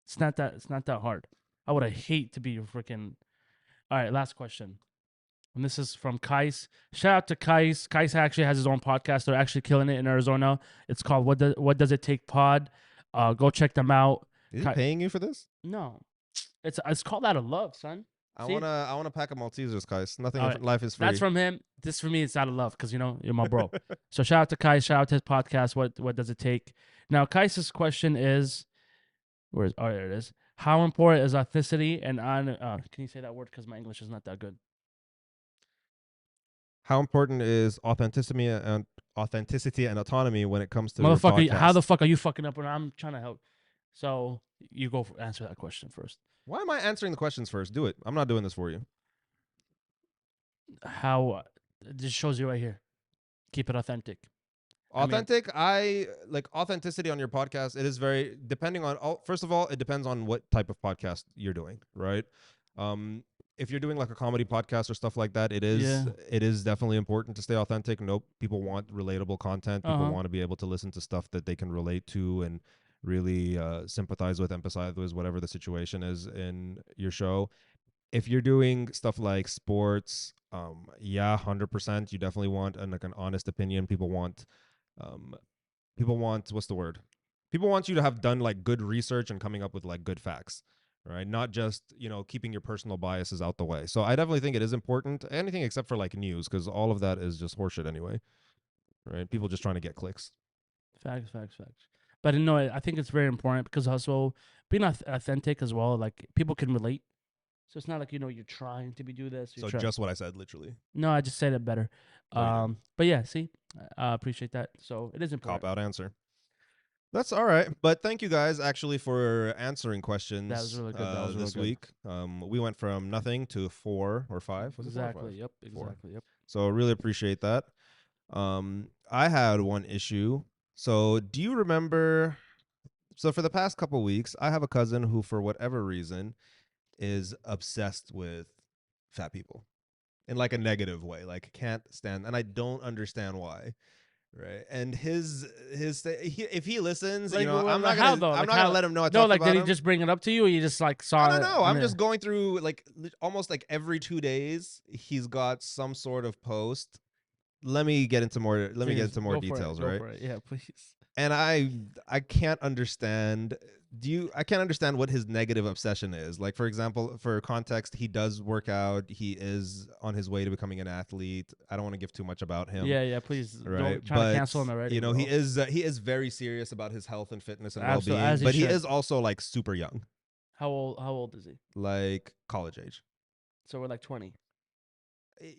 It's not that. It's not that hard. I would hate to be your freaking. All right, last question. And this is from Kais. Shout out to Kais. Kais actually has his own podcast. They're actually killing it in Arizona. It's called What Does It Take Pod. Go check them out. Is he paying you for this? No, it's called out of love, son. See? I wanna pack a Maltesers, guys. Nothing All in right. life is free. That's from him. This for me, it's out of love because you're my bro. So shout out to Kai. Shout out to his podcast. What does it take? Now, Kai's question is, there it is. How important is authenticity and on? Can you say that word because my English is not that good? How important is authenticity and autonomy when it comes to your Motherfucker, how the podcast? fuck are you fucking up when I'm trying to help? So you go answer that question first. Why am I answering the questions first? Do it. I'm not doing this for you. How this shows you right here. Keep it authentic. Authentic, I like authenticity on your podcast. It is very depending on first of all, it depends on what type of podcast you're doing, right? If you're doing like a comedy podcast or stuff like that, it is definitely important to stay authentic. Nope, people want relatable content. People want to be able to listen to stuff that they can relate to and really sympathize with, empathize with, whatever the situation is in your show. If you're doing stuff like sports, yeah, 100%, you definitely want like an honest opinion. Um, people want what's the word? People want you to have done like good research and coming up with like good facts, right? Not just keeping your personal biases out the way. So I definitely think it is important. Anything except for like news, because all of that is just horseshit anyway, right? People just trying to get clicks. Facts. But no, I think it's very important because also being authentic as well. Like people can relate. So it's not like you're trying to do this. So just what I said, literally. No, I just said it better. No, but yeah, see, I appreciate that. So it is important. Cop out answer. That's all right. But thank you guys actually for answering questions. That was really good. That was really this good. week. We went from nothing to 4 or 5. Was exactly. It 4 or 5? Yep. 4. Exactly. Yep. So really appreciate that. I had one issue. So do you remember? So for the past couple weeks, I have a cousin who, for whatever reason, is obsessed with fat people in like a negative way. Like can't stand, and I don't understand why. Right, and if he listens, Like, I'm not how gonna though? I'm Like not how? gonna let him know I No, talked like about did he him. just bring it up to you, or you just like saw I don't it? know. I'm just going through like almost like every 2 days he's got some sort of post. Let me get into more. Let me get into more details, right? Go for it. Yeah, please. And I can't understand. I can't understand what his negative obsession is. Like, for example, for context, he does work out. He is on his way to becoming an athlete. I don't want to give too much about him. Yeah, please. Right, Don't try to cancel him already. He is very serious about his health and fitness and Absolutely, well-being. But he should. is also like super young. How old is he? Like college age. So we're like 20.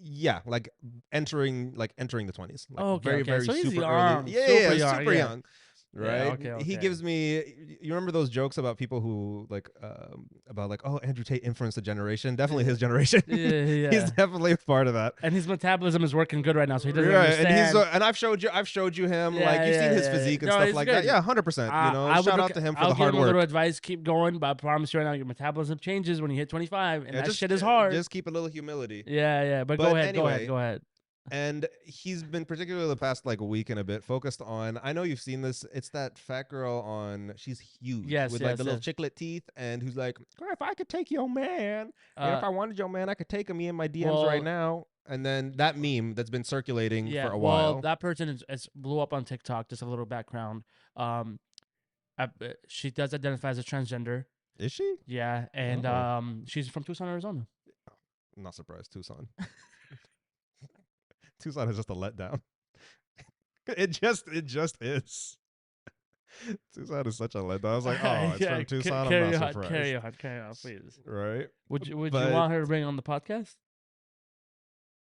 Yeah, like entering the 20s. Like Oh, okay, very, okay. very So he's super young. early. Yeah, super yeah. young. Right. Yeah, okay, He gives me. You remember those jokes about people who like about like, oh, Andrew Tate influenced the generation. Definitely his generation. Yeah. He's definitely a part of that. And his metabolism is working good right now, so he doesn't Right, understand. and I've showed you him. Yeah, like you've seen his yeah. physique and No, stuff it's like good. that. Yeah, 100%. Shout out to him for I'll the give hard him a little work. advice. Keep going, but I promise you right now, your metabolism changes when you hit 25, and that shit is hard. Just keep a little humility. Yeah. But go ahead, anyway, go ahead. And he's been particularly the past like a week and a bit focused on. I know you've seen this. It's that fat girl on. She's huge. Yes, with like the little chiclet teeth, and who's like, "Girl, if I could take your man, and if I wanted your man, I could take him in my DMs right now." And then that meme that's been circulating for a while. Well, that person is blew up on TikTok. Just a little background. She does identify as a transgender. Is she? Yeah, and she's from Tucson, Arizona. I'm not surprised. Tucson. Tucson is just a letdown. It just is. Tucson is such a letdown. I was like, oh, it's Yeah, from Tucson. I'm carry not on, carry surprised. on, carry on, please. Right. Would you But want her to bring on the podcast?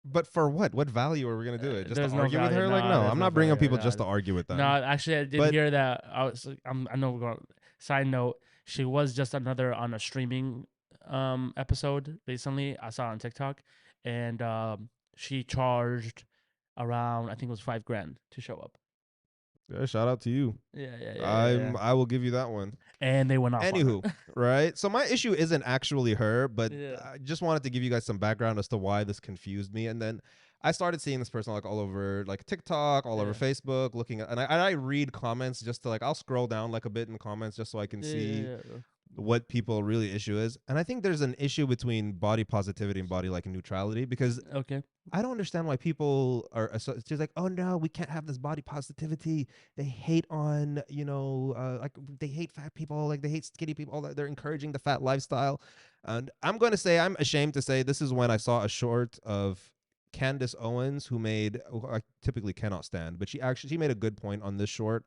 but for what? What value are we gonna do it? Just to There's no argue with value. her? Like, No, no, there's I'm no not bringing value. people just to No, argue with no. them. Actually, I did But hear that. I know. We're going, side note: she was just another on a streaming episode recently. I saw on TikTok, and she charged around, I think it was 5 grand to show up. yeah, shout out to you. Yeah. I will give you that one. And they went off on Anywho, her. right? So my issue isn't actually her, but Yeah. I just wanted to give you guys some background as to why this confused me. And then I started seeing this person like all over like TikTok, all over Yeah. Facebook, looking at, and I read comments just to like, I'll scroll down like a bit in the comments just so I can see Yeah. what people really issue is. And I think there's an issue between body positivity and body like neutrality because Okay. I don't understand why people are just like, oh no, we can't have this body positivity. They hate on, like they hate fat people, like they hate skinny people. All that. They're encouraging the fat lifestyle. And I'm going to say, I'm ashamed to say, this is when I saw a short of Candace Owens, who I typically cannot stand, but she made a good point on this short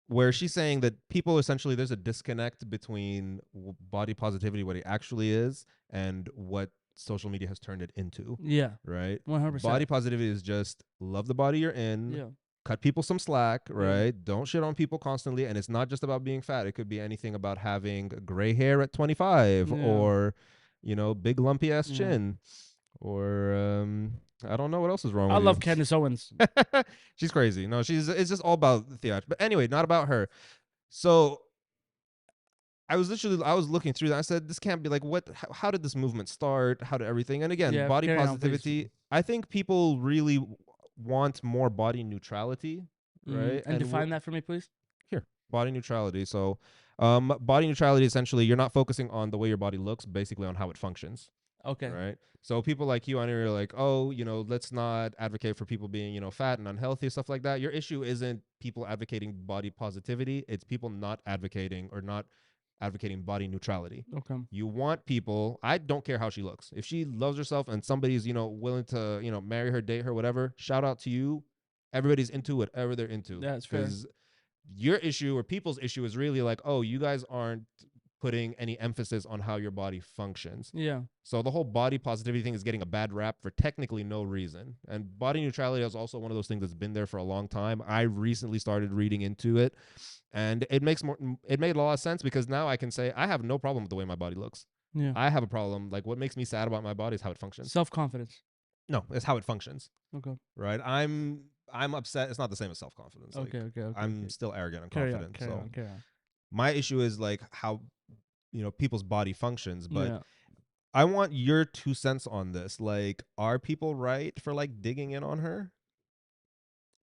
where she's saying that people essentially there's a disconnect between body positivity, what it actually is, and what social media has turned it into. Yeah. Right? 100%. Body positivity is just love the body you're in. Yeah. Cut people some slack, Yeah. right? Don't shit on people constantly. And it's not just about being fat. It could be anything about having gray hair at 25 Yeah. or, big lumpy ass Yeah. chin. Or I don't know what else is wrong I with love you. Candace Owens. She's crazy. No, it's just all about theatrics. But anyway, not about her. So I was looking through that. I said, this can't be like what how did this movement start? How did everything? And again, Yeah, body carry on, please. positivity. I think people really want more body neutrality, right? And define that for me, please. Here, body neutrality. So body neutrality essentially you're not focusing on the way your body looks, basically on how it functions. Okay. Right. So people like you, I know you're like, oh, let's not advocate for people being, fat and unhealthy, stuff like that. Your issue isn't people advocating body positivity. It's people not advocating or not advocating body neutrality. Okay. You want people, I don't care how she looks. If she loves herself and somebody's, willing to, marry her, date her, whatever, shout out to you. Everybody's into whatever they're into. That's fair. Because your issue or people's issue is really like, oh, you guys aren't putting any emphasis on how your body functions. Yeah. So the whole body positivity thing is getting a bad rap for technically no reason. And body neutrality is also one of those things that's been there for a long time. I recently started reading into it, and it made a lot of sense because now I can say I have no problem with the way my body looks. Yeah. I have a problem. Like what makes me sad about my body is how it functions. Self-confidence. No, it's how it functions. Okay. Right? I'm upset. It's not the same as self-confidence. Okay. I'm still arrogant and Carry confident. on. Carry on. My issue is like how people's body functions, but Yeah. I want your 2 cents on this. Like, are people right for like digging in on her?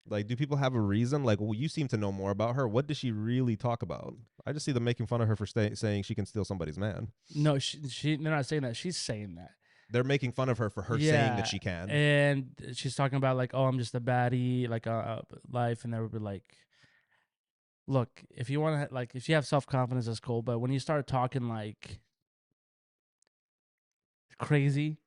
Like, do people have a reason? Like, well, you seem to know more about her. What does she really talk about? I just see them making fun of her for saying she can steal somebody's man. No, they're not saying that. She's saying that. They're making fun of her for her saying that she can. And she's talking about like, oh, I'm just a baddie, like life, and they would be like, look, if you want to, like, if you have self-confidence, that's cool. But when you start talking like crazy,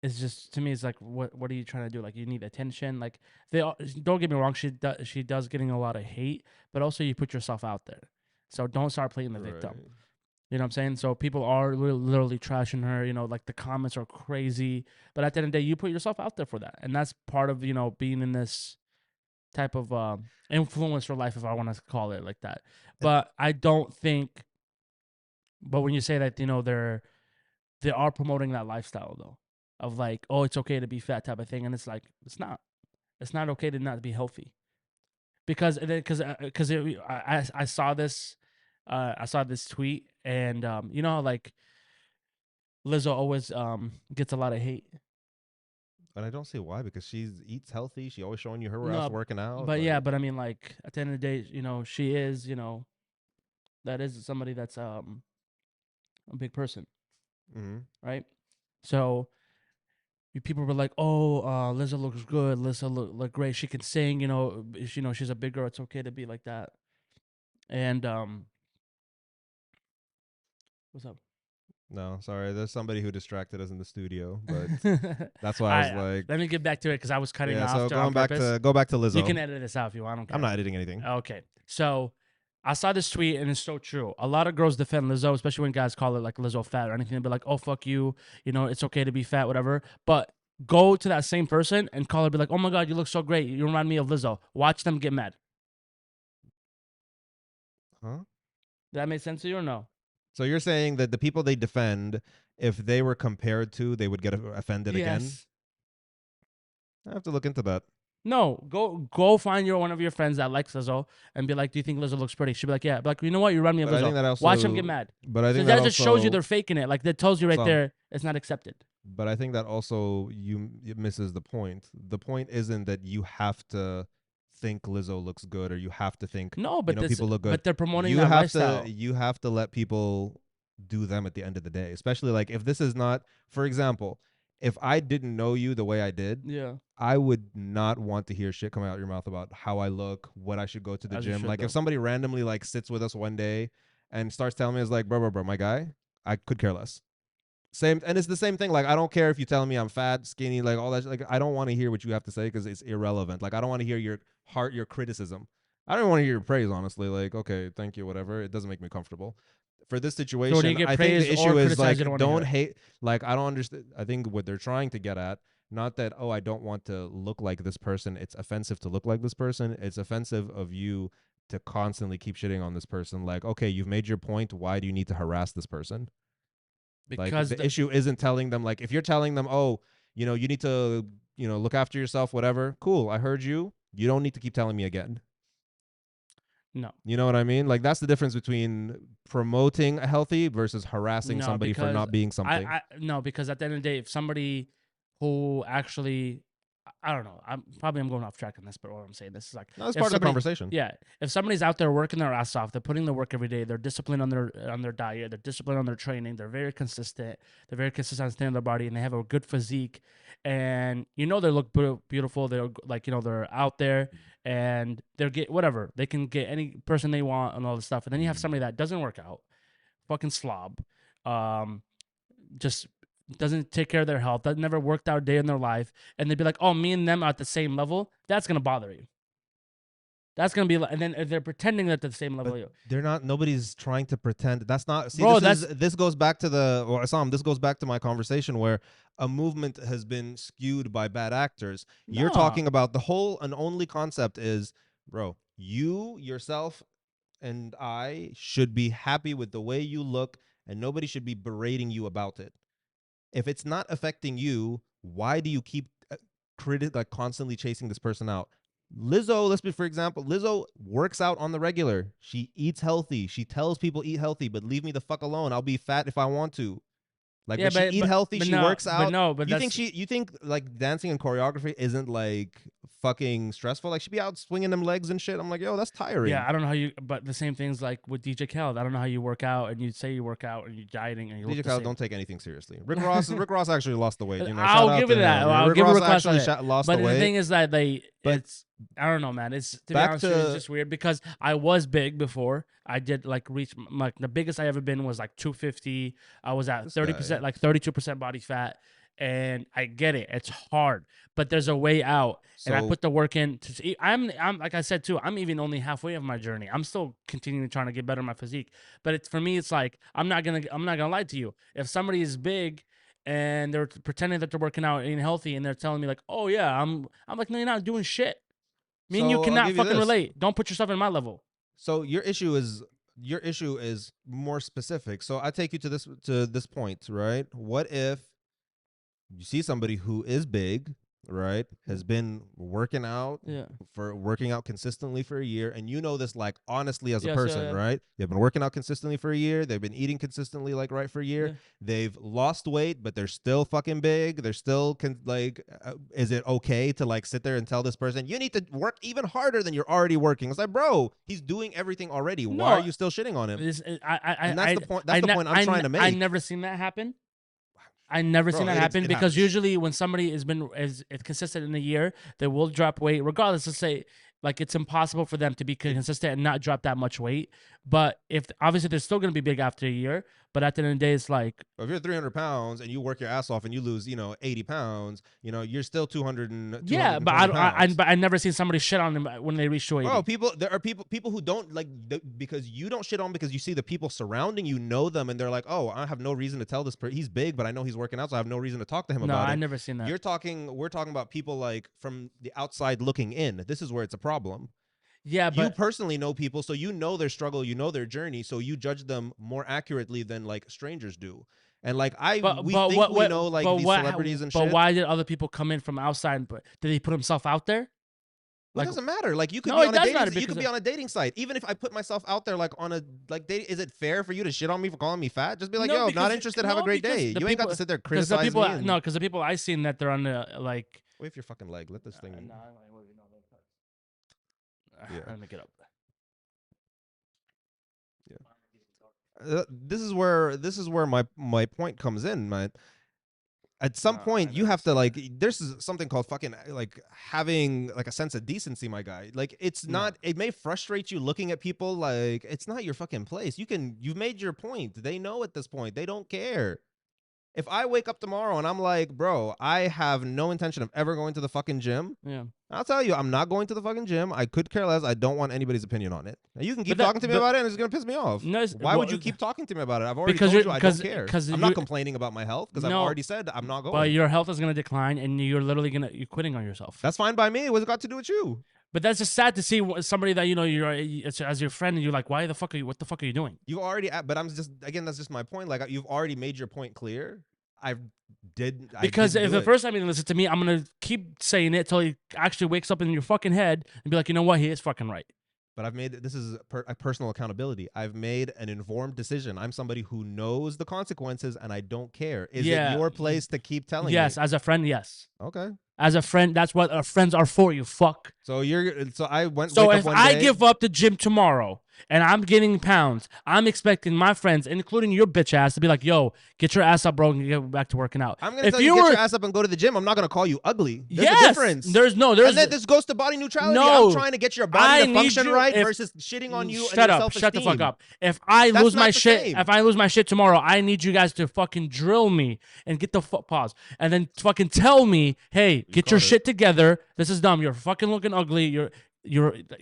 it's just, to me, it's like, what are you trying to do? Like, you need attention. Like, don't get me wrong, she does getting a lot of hate, but also you put yourself out there. So don't start playing the victim. Right. You know what I'm saying? So people are literally trashing her, like the comments are crazy. But at the end of the day, you put yourself out there for that. And that's part of, being in this type of influencer life, if I want to call it like that. But I don't think, but when you say that, they are promoting that lifestyle though, of like, oh, it's okay to be fat type of thing. And it's like, it's not okay to not be healthy. Because I saw this, tweet, and like Lizzo always gets a lot of hate. And I don't see why, because she eats healthy. She always showing you her ass working out. But yeah, but I mean, like at the end of the day, she is, that is somebody that's a big person, right? So people were like, "Oh, Lizzo looks good. Lizzo look great. She can sing. She's a big girl. It's okay to be like that." And what's up? No, sorry. There's somebody who distracted us in the studio, but that's why I was I like, let me get back to it because I was cutting yeah. off So there on purpose. go back to You Lizzo. can edit this out if you want. I don't I'm care. not editing anything. Okay. So I saw this tweet and it's so true. A lot of girls defend Lizzo, especially when guys call it like Lizzo fat or anything. They'll be like, oh, fuck you. You know, it's okay to be fat, whatever. But go to that same person and call her, be like, oh my God, you look so great. You remind me of Lizzo. Watch them get mad. Huh? Did that make sense to you or no? So you're saying that the people they defend, if they were compared to, they would get offended again? Yes. I have to look into that. No, go find one of your friends that likes Lizzo and be like, "Do you think Lizzo looks pretty?" She'll be like, "Yeah." Be like, you know what? You remind me of But I Lizzo. think that Watch them get also, mad. but I So think that that just shows you also, they're faking it. Like that tells you right some, there, it's not accepted. but I think that also it misses the point. The point isn't that you have to think Lizzo looks good or you have to think No, but this, people look good. but they're promoting that lifestyle. You have to let people do them at the end of the day. Especially like if this is not, for example, if I didn't know you the way I did, Yeah, I would not want to hear shit coming out your mouth about how I look, what I should go to the as you gym. should Like if though. somebody randomly like sits with us one day and starts telling me, it's like, bro, my guy, I could care less. Same, and it's the same thing. Like I don't care if you tell me I'm fat, skinny, like all that. Like I don't want to hear what you have to say because it's irrelevant. Like I don't want to hear your criticism. I don't want to hear your praise. Honestly, like okay, thank you, whatever. It doesn't make me comfortable. For this So when you situation, get I think praise the or issue is criticize, you like don't want to hear don't it. hate. Like I don't understand. I think what they're trying to get at, not that I don't want to look like this person. It's offensive to look like this person. It's offensive of you to constantly keep shitting on this person. Like okay, you've made your point. Why do you need to harass this person? Like Because the issue isn't telling them like if you're telling them, oh, you need to, look after yourself, whatever. Cool, I heard you. You don't need to keep telling me again. no, You know what I mean? Like that's the difference between promoting a healthy versus harassing no, somebody for because not being something. I no, because at the end of the day, if somebody who actually I don't know. I'm going off track on this, but what I'm saying this is like No, that's if part of the somebody, conversation. yeah, if somebody's out there working their ass off, they're putting the work every day, they're disciplined on their diet, they're disciplined on their training, they're very consistent, on staying in their body, and they have a good physique, and they look beautiful. They're like they're out there and they're get whatever they can get any person they want and all this stuff, and then you have somebody that doesn't work out, fucking slob, um, just doesn't take care of their health, that never worked out a day in their life, and they'd be like, "Oh, me and them are at the same level." That's gonna bother you. That's gonna be like, and then they're pretending that they're the same level. But they're not. Nobody's trying to pretend. That's not. See, Bro, this goes back to Assam. This goes back to my conversation where a movement has been skewed by bad actors. You're no, talking about the whole and only concept is, bro, you yourself and I should be happy with the way you look, and nobody should be berating you about it. If it's not affecting you, why do you keep like constantly chasing this person out? Lizzo, let's be for example, Lizzo works out on the regular. She eats healthy. She tells people eat healthy, but leave me the fuck alone. I'll be fat if I want to. Like, yeah, but she but eat healthy. but She no, works but out. no, but You think like dancing and choreography isn't like fucking stressful? Like she be out swinging them legs and shit. I'm like, yo, that's tiring. yeah, I don't know how you, but the same things like with DJ Khaled. I don't know how you work out and you say you work out and you're dieting and you look DJ the Khaled same. don't take anything seriously. Rick Ross actually lost the weight. I'll Shout out give to it that. him. I'll Rick give Ross a request on actually it. lost But the the weight. thing is that But I don't know, man. It's to be back honest with you, it's to just weird because I was big before. I did like reach like the biggest I ever been was like 250. I was at this 30%, guy. like 32% body fat. And I get it. It's hard, but there's a way out. And I So put the work in to see. I'm like I said too, I'm even only halfway of my journey. I'm still continuing trying to get better in my physique. But it's for me, it's like I'm not gonna lie to you. If somebody is big and they're pretending that they're working out and eating healthy and they're telling me like, oh yeah, I'm like, no, you're not doing shit. Me and you I'll cannot give you fucking this. relate. Don't put yourself in my level. So your issue is more specific. So I take you to this point, right? What if you see somebody who is big, right, has been Yeah. working out consistently for a year, and you know this like honestly as a Yes. Yeah. person, Yeah. right? They've been working out consistently for a year. They've been eating consistently like right for a year. Yeah. They've lost weight, but they're still fucking big. They're still is it okay to like sit there and tell this person you need to work even harder than you're already working? It's like, bro, he's doing everything already. Why are No. you still shitting on him? This, And that's the point. That's the point I'm trying to I make, never seen that happen. I never seen bro. that happen It because happens. usually when somebody is consistent in a year, they will drop weight regardless. Let's say Like it's impossible for them to be consistent and not drop that much weight. But if obviously they're still going to be big after a year, but at the end of the day, it's like if you're 300 pounds and you work your ass off and you lose, 80 pounds, you're still 200 and yeah. But I never seen somebody shit on them when they reach 280. Bro, there are people who don't like because you don't shit on because you see the people surrounding you know them and they're like, oh, I have no reason to tell this person he's big, but I know he's working out, so I have no reason to talk to him about it. No, I never seen that. We're talking about people like from the outside looking in. This is where it's a problem. Yeah, but you personally know people, so you know their struggle, you know their journey, so you judge them more accurately than like strangers do. And like we know like these celebrities and shit. But why did other people come in from outside? But did he put himself out there? Like, it doesn't matter. Like you could be on a dating. You could be on a dating site. Even if I put myself out there, like on a dating, is it fair for you to shit on me for calling me fat? Just be like, yo, not interested. Have a great day. You ain't got to sit there criticizing me. No, because the people I seen that they're on the like. Wave your fucking leg. Let this thing. Yeah. Let me get up. Yeah. This is where my point comes in, man. At some point, you have to like. There's something called fucking like having like a sense of decency, my guy. Like it's not. It may frustrate you looking at people like it's not your fucking place. You've made your point. They know at this point. They don't care. If I wake up tomorrow and I'm like, bro, I have no intention of ever going to the fucking gym. Yeah. I'll tell you, I'm not going to the fucking gym. I could care less. I don't want anybody's opinion on it. Now, you can keep talking to me about it, and it's going to piss me off. No, why would you keep talking to me about it? I've already told you I don't care. I'm not complaining about my health because I've already said I'm not going. But your health is going to decline, and you're literally you're quitting on yourself. That's fine by me. What's it got to do with you? But that's just sad to see somebody that you're as your friend, and you're like, why the fuck are you? What the fuck are you doing? You already, but I'm just that's just my point. Like you've already made your point clear. Because if the first time you listen to me, I'm gonna keep saying it till he actually wakes up in your fucking head and be like, you know what, he is fucking right. But this is a personal accountability. I've made an informed decision. I'm somebody who knows the consequences, and I don't care. Is it your place to keep telling me? Yes, as a friend, yes. Okay. As a friend, that's what our friends are for. You fuck. So I went. So if I give up the gym tomorrow and I'm getting pounds, I'm expecting my friends, including your bitch ass, to be like, "Yo, get your ass up, bro, and get back to working out." I'm gonna tell you, get your ass up and go to the gym. I'm not gonna call you ugly. There's a difference. There's and then this goes to body neutrality. No, I'm trying to get your body to function right versus shitting on you. Shut up. Shut the fuck up. If I lose my shit tomorrow, I need you guys to fucking drill me and get the pause and then fucking tell me, "Hey, get your shit together. This is dumb. You're fucking looking ugly. You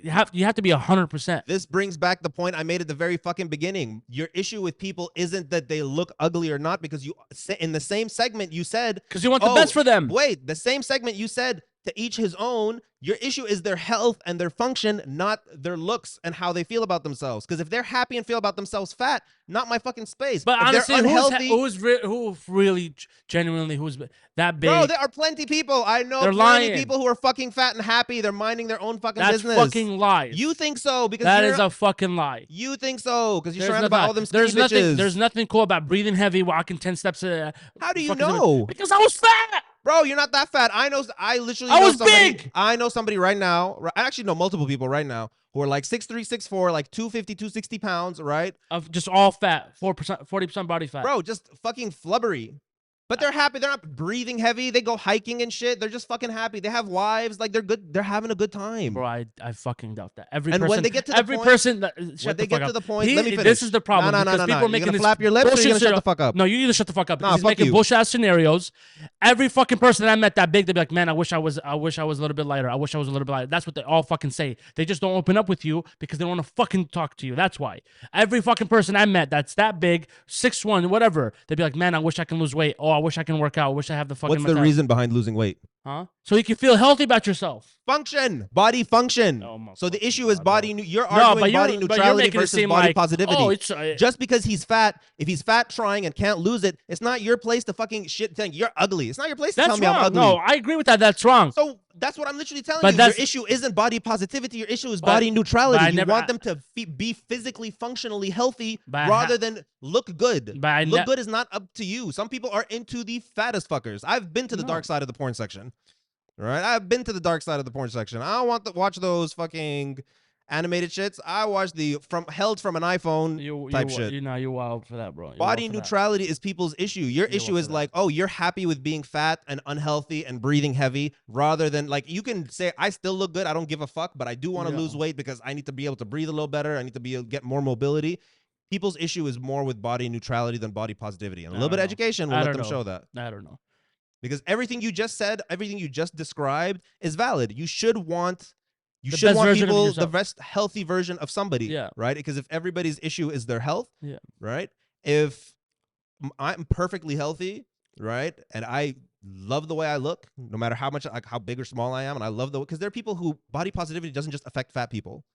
have to be 100%. This brings back the point I made at the very fucking beginning. Your issue with people isn't that they look ugly or not, because you in the same segment you said because you want the best for them. Wait, the same segment you said to each his own. Your issue is their health and their function, not their looks and how they feel about themselves. Because if they're happy and feel about themselves fat, not my fucking space. But if honestly, unhealthy, who's really genuinely who's that big? Bro, there are plenty people. I know plenty people who are fucking fat and happy. They're minding their own fucking business. That's fucking lies. You think so? Because that is a fucking lie. You think so? Because you're surrounded by all them skinny bitches. There's nothing cool about breathing heavy, walking 10 steps. How do you know? Because I was fat. Bro, you're not that fat. I literally I know was somebody. big. I know somebody right now. I actually know multiple people right now who are like 6'3", 6'4", like 250, 260 pounds, right? Of just all fat, 40% body fat. Bro, just fucking flubbery. But they're happy. They're not breathing heavy. They go hiking and shit. They're just fucking happy. They have wives. Like, they're good. They're having a good time. Bro, I fucking doubt that. When they get to the point, let me finish. This is the problem. No. People You're making gonna flap your lips or you're gonna shut the fuck up? No, you need to shut the fuck up. Nah, he's making bullshit ass scenarios. Every fucking person that I met that big, they'd be like, man, I wish I was a little bit lighter. I wish I was a little bit lighter. That's what they all fucking say. They just don't open up with you because they don't want to fucking talk to you. That's why. Every fucking person I met that's that big, 6'1", whatever, they'd be like, man, I wish I can lose weight. Oh, I wish I can work out. I wish I have the fucking. What's the reason behind losing weight? Huh? So you can feel healthy about yourself. Function, body function. Oh, so the issue is body. You're arguing body neutrality versus body positivity. Oh, it's, just because he's fat, if he's fat trying and can't lose it, it's not your place to fucking shit. You're ugly. It's not your place to tell me I'm ugly. No, I agree with that. That's wrong. So that's what I'm literally telling you. Your issue isn't body positivity. Your issue is body neutrality. You want them to be physically, functionally healthy rather than look good. Look good is not up to you. Some people are into the fattest fuckers. I've been to the dark side of the porn section. Right? I've been to the dark side of the porn section. I don't want to watch those fucking animated shits. I watch the held from an iPhone type shit. You wild for that, bro. Body neutrality is people's issue. Your issue is like, oh, you're happy with being fat and unhealthy and breathing heavy, rather than like you can say, I still look good. I don't give a fuck, but I do want to lose weight because I need to be able to breathe a little better. I need to be able to get more mobility. People's issue is more with body neutrality than body positivity, and a little bit of education will let them show that. I don't know, because everything you just said, everything you just described is valid. You should want. You the should want people the best healthy version of somebody, yeah. right? Because if everybody's issue is their health, yeah. right? If I'm perfectly healthy, right, and I love the way I look, no matter how much, like how big or small I am, and I love because there are people who body positivity doesn't just affect fat people.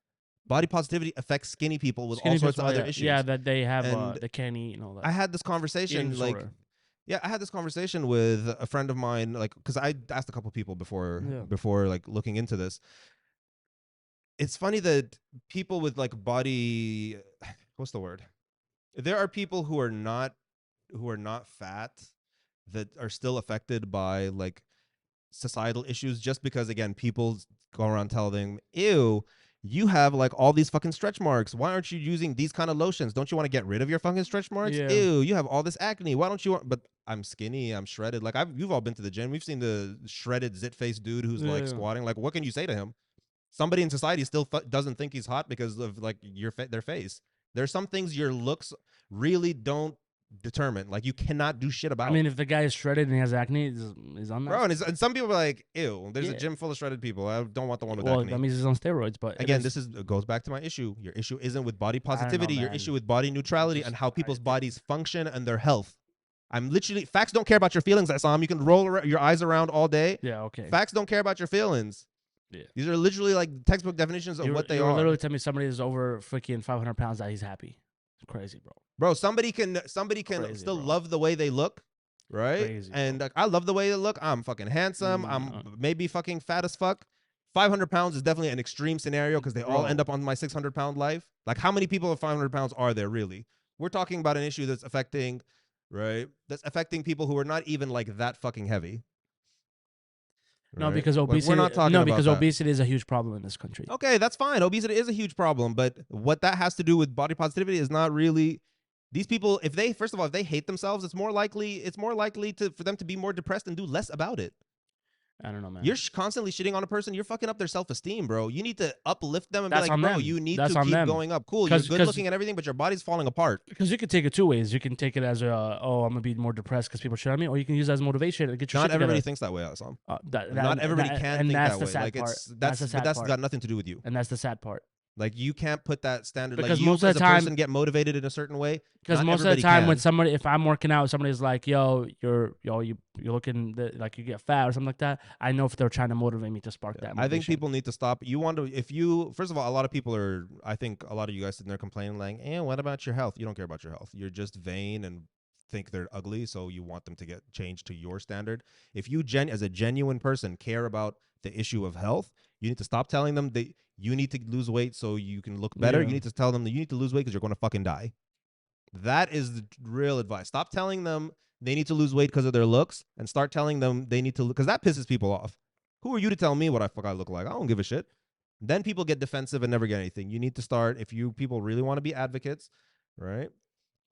Body positivity affects skinny people with all sorts of other issues. Yeah, that they have they can't eat and all that. I had this conversation I had this conversation with a friend of mine, like, because I asked a couple people before like looking into this. It's funny that people with like body, what's the word? There are people who are not fat that are still affected by like societal issues, just because again people go around telling them, ew, you have like all these fucking stretch marks. Why aren't you using these kind of lotions? Don't you want to get rid of your fucking stretch marks? Yeah. Ew, you have all this acne. Why don't you want? But I'm skinny, I'm shredded. Like you've all been to the gym. We've seen the shredded zit face dude who's like squatting. Like, what can you say to him? Somebody in society still doesn't think he's hot because of like their face. There's some things your looks really don't determine. Like you cannot do shit about. I mean, if the guy is shredded and he has acne, he's on that. Bro, and some people are like, ew, there's a gym full of shredded people. I don't want the one with acne. That means he's on steroids. But again, this goes back to my issue. Your issue isn't with body positivity. Your issue with body neutrality and how people's bodies function and their health. I'm literally, facts don't care about your feelings, Assam. You can roll your eyes around all day. Yeah, okay. Facts don't care about your feelings. Yeah. These are literally like textbook definitions of what they are. You're literally telling me somebody is over freaking 500 pounds that he's happy. It's crazy, bro. Bro, somebody can still love the way they look, right? Crazy, and like, I love the way they look. I'm fucking handsome. I'm maybe fucking fat as fuck. 500 pounds is definitely an extreme scenario because they all end up on my 600-pound life. Like, how many people of 500 pounds are there really? We're talking about an issue that's affecting, right? That's affecting people who are not even like that fucking heavy. Right? No, because obesity. We're not talking about that. Obesity is a huge problem in this country. Okay, that's fine. Obesity is a huge problem, but what that has to do with body positivity is not really. These people, if they hate themselves, it's more likely for them to be more depressed and do less about it. I don't know, man. You're constantly shitting on a person. You're fucking up their self-esteem, bro. You need to uplift them and be like, bro, you need to keep going up. Cool, you're good looking and everything, but your body's falling apart. Because you could take it two ways. You can take it as I'm going to be more depressed because people shit on me, or you can use it as motivation to get your shit together. Not everybody thinks that way, Assam. Not everybody can think that way. Like, that's got nothing to do with you. And that's the sad part. Like, you can't put that standard. Because like, most of the time, person get motivated in a certain way. Because most of the time, when somebody, if I'm working out, somebody's like, "Yo, you're looking like you get fat" or something like that. I know if they're trying to motivate me to spark that motivation. I think people need to stop. First of all, a lot of people are. I think a lot of you guys sitting there complaining like, what about your health? You don't care about your health. You're just vain and think they're ugly, so you want them to get changed to your standard. If you as a genuine person care about the issue of health, you need to stop telling them that you need to lose weight so you can look better. You need to tell them that you need to lose weight because you're going to fucking die. That is the real advice. Stop telling them they need to lose weight because of their looks and start telling them they need to, because that pisses people off. Who are you to tell me what I look like? I don't give a shit. Then people get defensive and never get anything. You need to start, if you people really want to be advocates, right?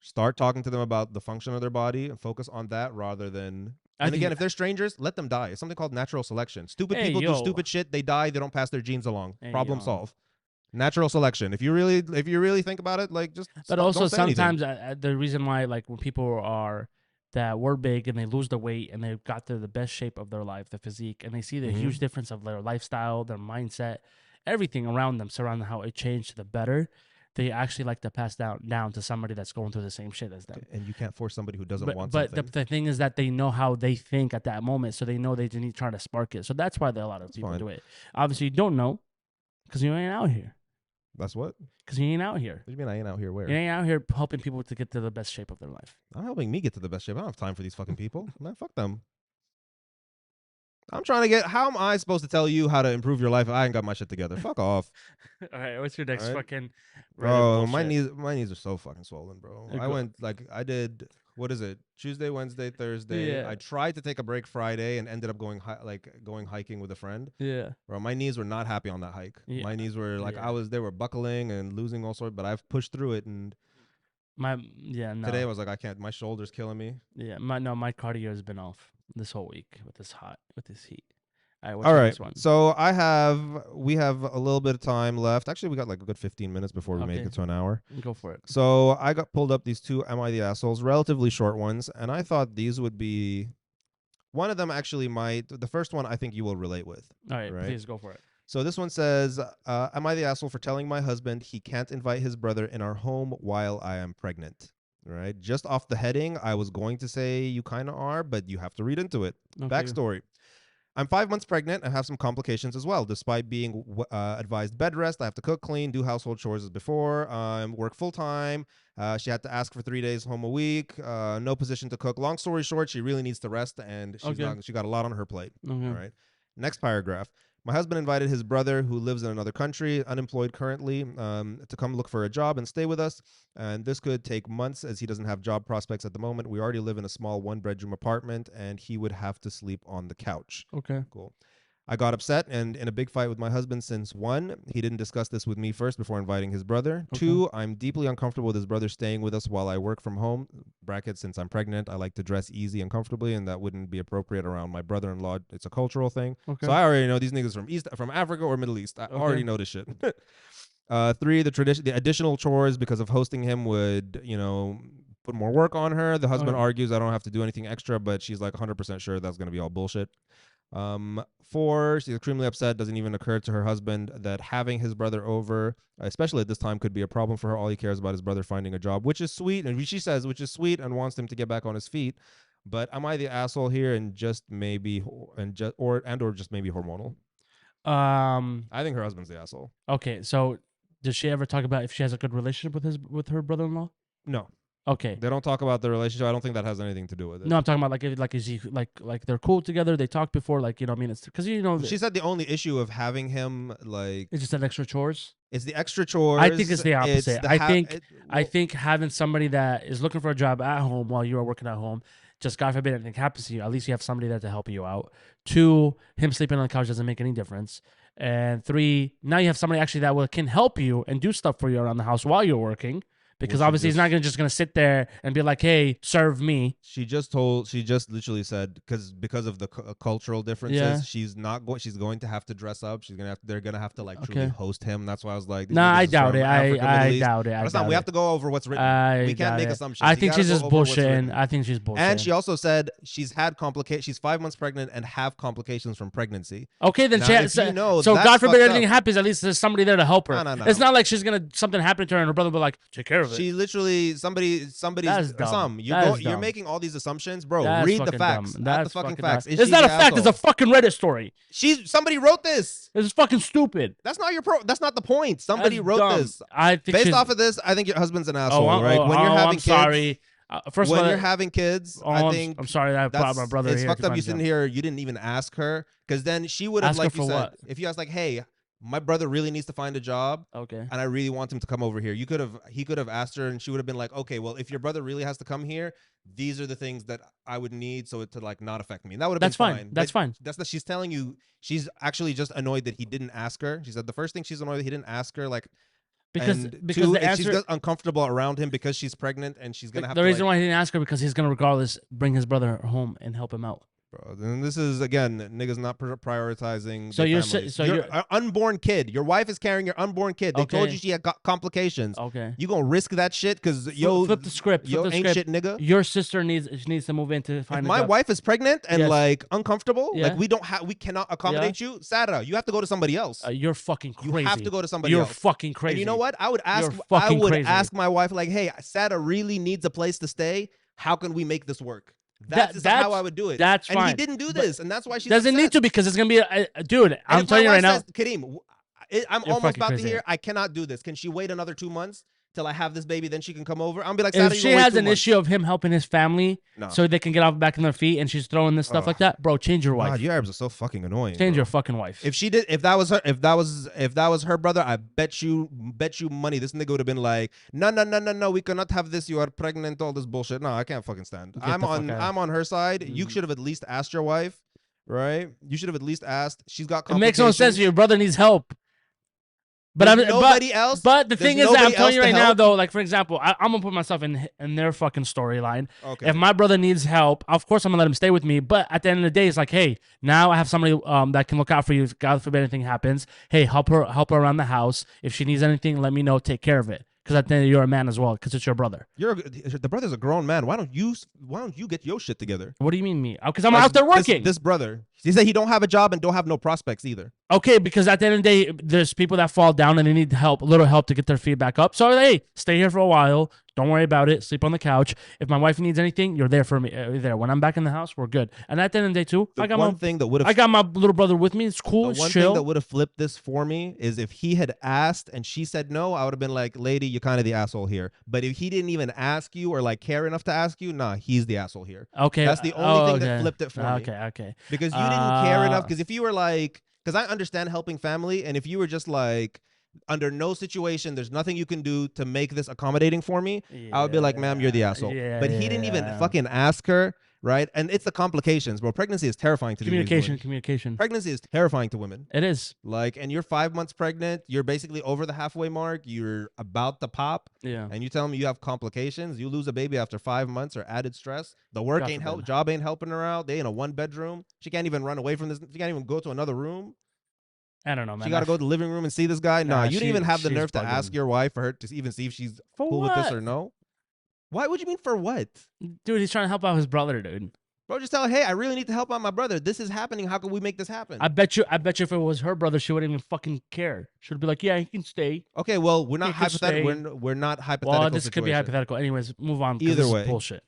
Start talking to them about the function of their body and focus on that rather than. And again, if they're strangers, let them die. It's something called natural selection. Stupid people do stupid shit. They die. They don't pass their genes along. Problem solved. Natural selection. If you really think about it, like just. But also sometimes the reason why, like, when people are that were big and they lose the weight and they've got to the best shape of their life, the physique, and they see the huge difference of their lifestyle, their mindset, everything around them, surrounding how it changed to the better. They actually like to pass down to somebody that's going through the same shit as them. And you can't force somebody who doesn't want something. But the thing is that they know how they think at that moment, so they know they need to try to spark it. So that's why a lot of people do it. Obviously, you don't know because you ain't out here. That's what? Because you ain't out here. What do you mean I ain't out here where? You ain't out here helping people to get to the best shape of their life. I'm helping me get to the best shape. I don't have time for these fucking people. Man, fuck them. I'm trying to get. How am I supposed to tell you how to improve your life if I ain't got my shit together? Fuck off. All right, what's your next fucking? Bro, my knees are so fucking swollen, bro. I did what is it? Tuesday, Wednesday, Thursday. Yeah. I tried to take a break Friday and ended up going going hiking with a friend. Yeah. Bro, my knees were not happy on that hike. Yeah. My knees were like Yeah. they were buckling and losing all sorts, but I've pushed through it, and today I was like, I can't. My shoulder's killing me. Yeah, my cardio has been off this whole week with this heat. All right, what's All the right, next one? so we have a little bit of time left. Actually, we got like a good 15 minutes before we make Okay. it to an hour. Go for it. So I got pulled up these two Am I the Assholes, relatively short ones, and I thought these would be one of them actually might. The first one I think you will relate with. All right, please go for it. So this one says, am I the asshole for telling my husband he can't invite his brother in our home while I am pregnant? All right. Just off the heading, I was going to say you kind of are, but you have to read into it. Okay. Backstory. I'm 5 months pregnant and have some complications as well. Despite being advised bed rest, I have to cook, clean, do household chores as before, work full time. She had to ask for 3 days home a week. No position to cook. Long story short, she really needs to rest, and she got a lot on her plate. All right. Next paragraph. My husband invited his brother, who lives in another country, unemployed currently, to come look for a job and stay with us. And this could take months as he doesn't have job prospects at the moment. We already live in a small 1-bedroom apartment, and he would have to sleep on the couch. Okay. Cool. I got upset and in a big fight with my husband since 1, he didn't discuss this with me first before inviting his brother. Okay. 2, I'm deeply uncomfortable with his brother staying with us while I work from home. Brackets, since I'm pregnant, I like to dress easy and comfortably, and that wouldn't be appropriate around my brother-in-law. It's a cultural thing. Okay. So I already know these niggas from Africa or Middle East. I already know this shit. 3, the additional chores because of hosting him would, put more work on her. The husband argues I don't have to do anything extra, but she's like 100% sure that's going to be all bullshit. 4, she's extremely upset. Doesn't even occur to her husband that having his brother over, especially at this time, could be a problem for her. All he cares about is brother finding a job, which is sweet, and she says, which is sweet, and wants him to get back on his feet. But am I the asshole here, and just maybe, or just maybe hormonal? I think her husband's the asshole. Okay, so does she ever talk about if she has a good relationship with her brother-in-law? No. Okay. They don't talk about the relationship. I don't think that has anything to do with it. No, I'm talking about is he like they're cool together? They talked before, I mean, it's because she said the only issue of having him it's just an extra chores. It's the extra chores. I think it's the opposite. I think having somebody that is looking for a job at home while you are working at home, just God forbid anything happens to you, at least you have somebody there to help you out. 2, him sleeping on the couch doesn't make any difference. And 3, now you have somebody actually that can help you and do stuff for you around the house while you're working. Because obviously he's not just gonna sit there and be like, "Hey, serve me." She just literally said because of the cultural differences, she's going to have to dress up. They're gonna have to truly host him. That's why I was like, nah, I doubt it. I doubt it. We have to go over what's written. We can't make assumptions. I think she's just bullshitting. And she also said she's had complications. She's 5 months pregnant and have complications from pregnancy. Okay, then so God forbid anything happens, at least there's somebody there to help her. No. It's not like she's gonna something happen to her and her brother will be like, take care of it. She literally somebody's you're making all these assumptions, bro. Read the facts. Not the fucking facts. It's not a fact. It's a fucking Reddit story. Somebody wrote this. This is fucking stupid. That's not that's not the point. Somebody wrote this. I think based off of this, I think your husband's an asshole, right? When you're having kids. Sorry. First when you're having kids, I think I'm sorry that I brought my brother here. It's fucked up. You sitting here. You didn't even ask her, because then she would have, like you said, if you asked like, hey, my brother really needs to find a job. Okay. And I really want him to come over here. He could have asked her, and she would have been like, okay, well, if your brother really has to come here, these are the things that I would need so it to not affect me. And that would have been fine. That's fine. That's she's telling you. She's actually just annoyed that he didn't ask her. She said the first thing she's annoyed that he didn't ask her, because 2, the answer, she's just uncomfortable around him because she's pregnant and she's gonna have the reason why he didn't ask her because he's gonna regardless bring his brother home and help him out. Bro, and this is again niggas not prioritizing. So you're an unborn kid. Your wife is carrying your unborn kid. They told you she had complications. Okay, you gonna risk that shit because flip the script. Ain't shit, nigga. Your sister needs to move in to find. If my wife is pregnant and uncomfortable, we cannot accommodate you. Sarah, you have to go to somebody else. You're fucking crazy. You have to go to somebody else. You're fucking crazy. And you know what? I would ask my wife like, hey, Sarah really needs a place to stay. How can we make this work? That's how I would do it. That's fine. And he didn't do this, and that's why she's doesn't upset. need to, because it's gonna be dude. I'm telling you right now, Karim, I'm almost about to hear. I cannot do this. Can she wait another 2 months till I have this baby, then she can come over. I'm gonna be like, if Saturday, she has an issue of him helping his family so they can get off back on their feet, and she's throwing this stuff like that, bro, change your wife. God, you Arabs are so fucking annoying. Change your fucking wife. If she did, if that was her brother, I bet you money this nigga would have been like, no, we cannot have this. You are pregnant. All this bullshit. No, I can't fucking stand. I'm on her side. You should have at least asked your wife, right? You should have at least asked. She's got complications. It makes no sense. Your brother needs help. But nobody else. But the thing is that I'm telling you right now, though, like for example, I'm gonna put myself in their fucking storyline. Okay. If my brother needs help, of course I'm gonna let him stay with me. But at the end of the day, it's like, hey, now I have somebody that can look out for you. God forbid anything happens. Hey, help her around the house. If she needs anything, let me know. Take care of it. Because at the end, you're a man as well. Because it's your brother. The brother's a grown man. Why don't you get your shit together? What do you mean me? Because I'm out there working. This brother, he said he don't have a job and don't have no prospects either. Okay, because at the end of the day, there's people that fall down and they need help, a little help to get their feet back up. So hey, stay here for a while. Don't worry about it. Sleep on the couch. If my wife needs anything, you're there for me. There. When I'm back in the house, we're good. And at the end of the day, too, I got my little brother with me. It's cool. The one thing that would have flipped this for me is if he had asked and she said no, I would have been like, lady, you're kind of the asshole here. But if he didn't even ask you or like care enough to ask you, nah, he's the asshole here. Okay. That's the only thing that flipped it for me. Okay. Because you didn't care enough. Because if you were like, because I understand helping family, and if you were just like, under no situation, there's nothing you can do to make this accommodating for me, I would be like, ma'am, you're the asshole. But he didn't even fucking ask her, right? And it's the complications, bro. Pregnancy is terrifying to communication. Pregnancy is terrifying to women. It is. Like, and you're 5 months pregnant. You're basically over the halfway mark. You're about to pop. Yeah. And you tell me you have complications. You lose a baby after 5 months or added stress. The work ain't help. Job ain't helping her out. They in a 1-bedroom. She can't even run away from this. She can't even go to another room. I don't know, man. She got to go to the living room and see this guy? Nah, you didn't even have the nerve to ask your wife for her to even see if she's cool with this or no. Why would you mean for what? Dude, he's trying to help out his brother, dude. Bro, just tell her, hey, I really need to help out my brother. This is happening. How can we make this happen? I bet you if it was her brother, she wouldn't even fucking care. She would be like, yeah, he can stay. Okay, well, we're not hypothetical. We're not hypothetical. Well, this could be hypothetical. Anyways, move on. Either way. Bullshit.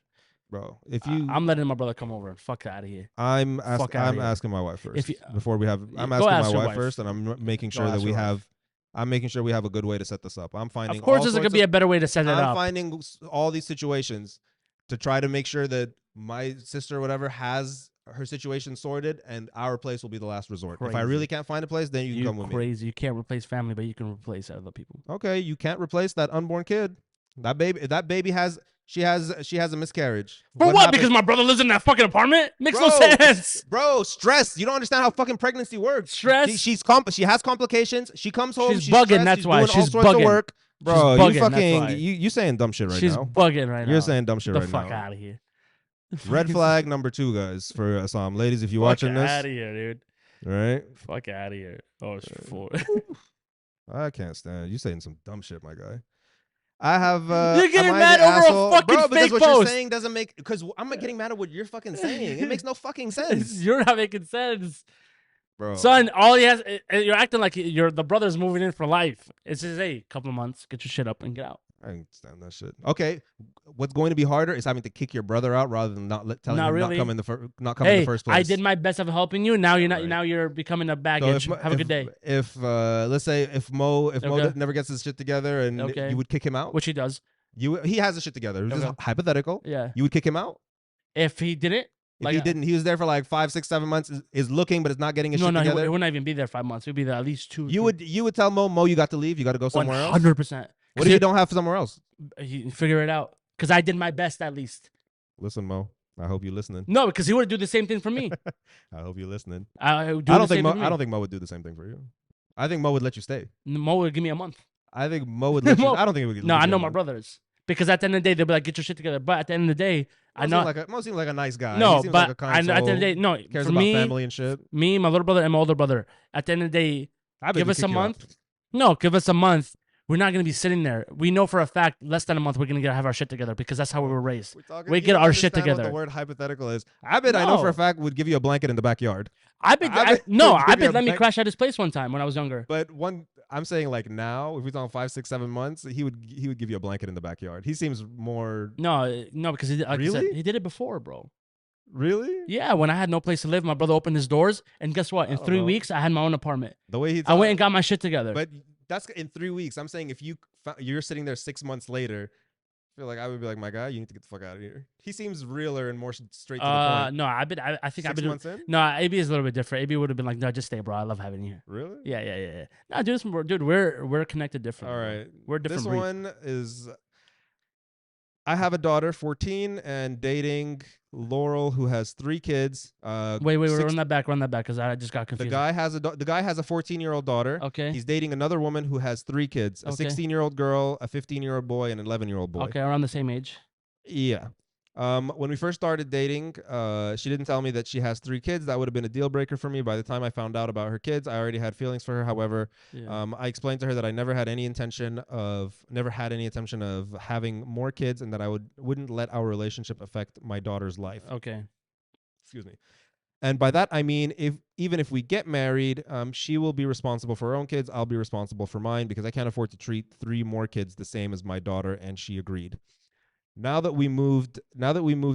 Bro, if you, I'm letting my brother come over and fuck out of here. I'm asking my wife first. Before we have, I'm asking my wife first, and I'm making sure that we have. I'm making sure we have a good way to set this up. I'm finding. Of course, there's gonna be a better way to set it up. I'm finding all these situations to try to make sure that my sister or whatever has her situation sorted, and our place will be the last resort. If I really can't find a place, then you can come with me. Crazy. You can't replace family, but you can replace other people. Okay, you can't replace that unborn kid. That baby has. She has a miscarriage. For what? Because my brother lives in that fucking apartment? Makes no sense. Bro, stress. You don't understand how fucking pregnancy works. Stress. She has complications. She comes home. She's bugging. Stressed, that's why. She's doing all sorts bugging. of work. Bro, bugging, you fucking you saying dumb shit right now. She's bugging right now. You're saying dumb shit right now. Get the fuck out of here. Red flag number 2, guys, for Assam. Ladies, if you're watching this. Fuck out of here, dude. All right? Fuck out of here. Oh, it's 4. I can't stand you saying some dumb shit, my guy. I have. You're getting mad over a fucking bro, because fake what post. you're saying doesn't make. Because I'm getting mad at what you're fucking saying. It makes no fucking sense. You're not making sense, bro. Son, all he has. You're acting like the brother's moving in for life. It's just a couple of months. Get your shit up and get out. I can't stand that shit. Okay, what's going to be harder is having to kick your brother out rather than telling him not come in the first place. I did my best of helping you. Now you're not. Now you're becoming a baggage. Have a good day. If let's say if Mo never gets his shit together and you would kick him out, which he does. He has his shit together. This is hypothetical. Yeah. You would kick him out if he didn't. If he didn't, he was there for like 5, 6, 7 months. Is looking, but is not getting his shit together. He would not even be there 5 months. He'd be there at least 2. You would tell Mo, you got to leave. You got to go somewhere else. 100%. What if you don't have somewhere else? You figure it out. Because I did my best at least. Listen, Mo. I hope you're listening. No, because he would do the same thing for me. I hope you're listening. I don't think Mo would do the same thing for you. I think Mo would let you stay. Mo would give me a month. I think Mo would let you. I don't think he would. No, I know my brothers. Because at the end of the day, they'll be like, get your shit together. But at the end of the day, Mo seems like a nice guy. No, he seems but like a kind soul, at the end of the day, no. Cares for about me, family and shit. Me, my little brother, and my older brother. At the end of the day, give us a month. No, give us a month. We're not going to be sitting there. We know for a fact, less than a month, we're going to have our shit together because that's how we were raised. We get our shit together. What the word hypothetical is. Abed, I know for a fact, would give you a blanket in the backyard. Abed let me crash at his place one time when I was younger. But I'm saying like now, if we're talking 5, 6, 7 months, he would give you a blanket in the backyard. He seems more. No, because like I said, he did it before, bro. Really? Yeah, when I had no place to live, my brother opened his doors, and guess what? In 3 weeks, I had my own apartment. The way I went and got my shit together. But that's in 3 weeks. I'm saying if you're sitting there 6 months later, I feel like I would be like, my guy, you need to get the fuck out of here. He seems realer and more straight to the point. No, I think I've 6 been. months in? No, AB is a little bit different. AB would have been like, no, just stay, bro. I love having you here. Really? Yeah. No, dude, we're connected differently. All right. Bro. We're different. This one is. I have a daughter, 14, and dating Laurel, who has 3 kids. Wait, run that back, because I just got confused. The guy has a 14-year-old daughter. Okay. He's dating another woman who has 3 kids: a 16-year-old girl, a 15-year-old boy, and an 11-year-old boy. Okay, around the same age. Yeah. When we first started dating, she didn't tell me that she has 3 kids. That would have been a deal breaker for me. By the time I found out about her kids, I already had feelings for her. However, I explained to her that I never had any intention of having more kids, and that I wouldn't let our relationship affect my daughter's life. Okay. Excuse me. And by that I mean, even if we get married, she will be responsible for her own kids. I'll be responsible for mine, because I can't afford to treat 3 more kids the same as my daughter. And she agreed. Now that we moved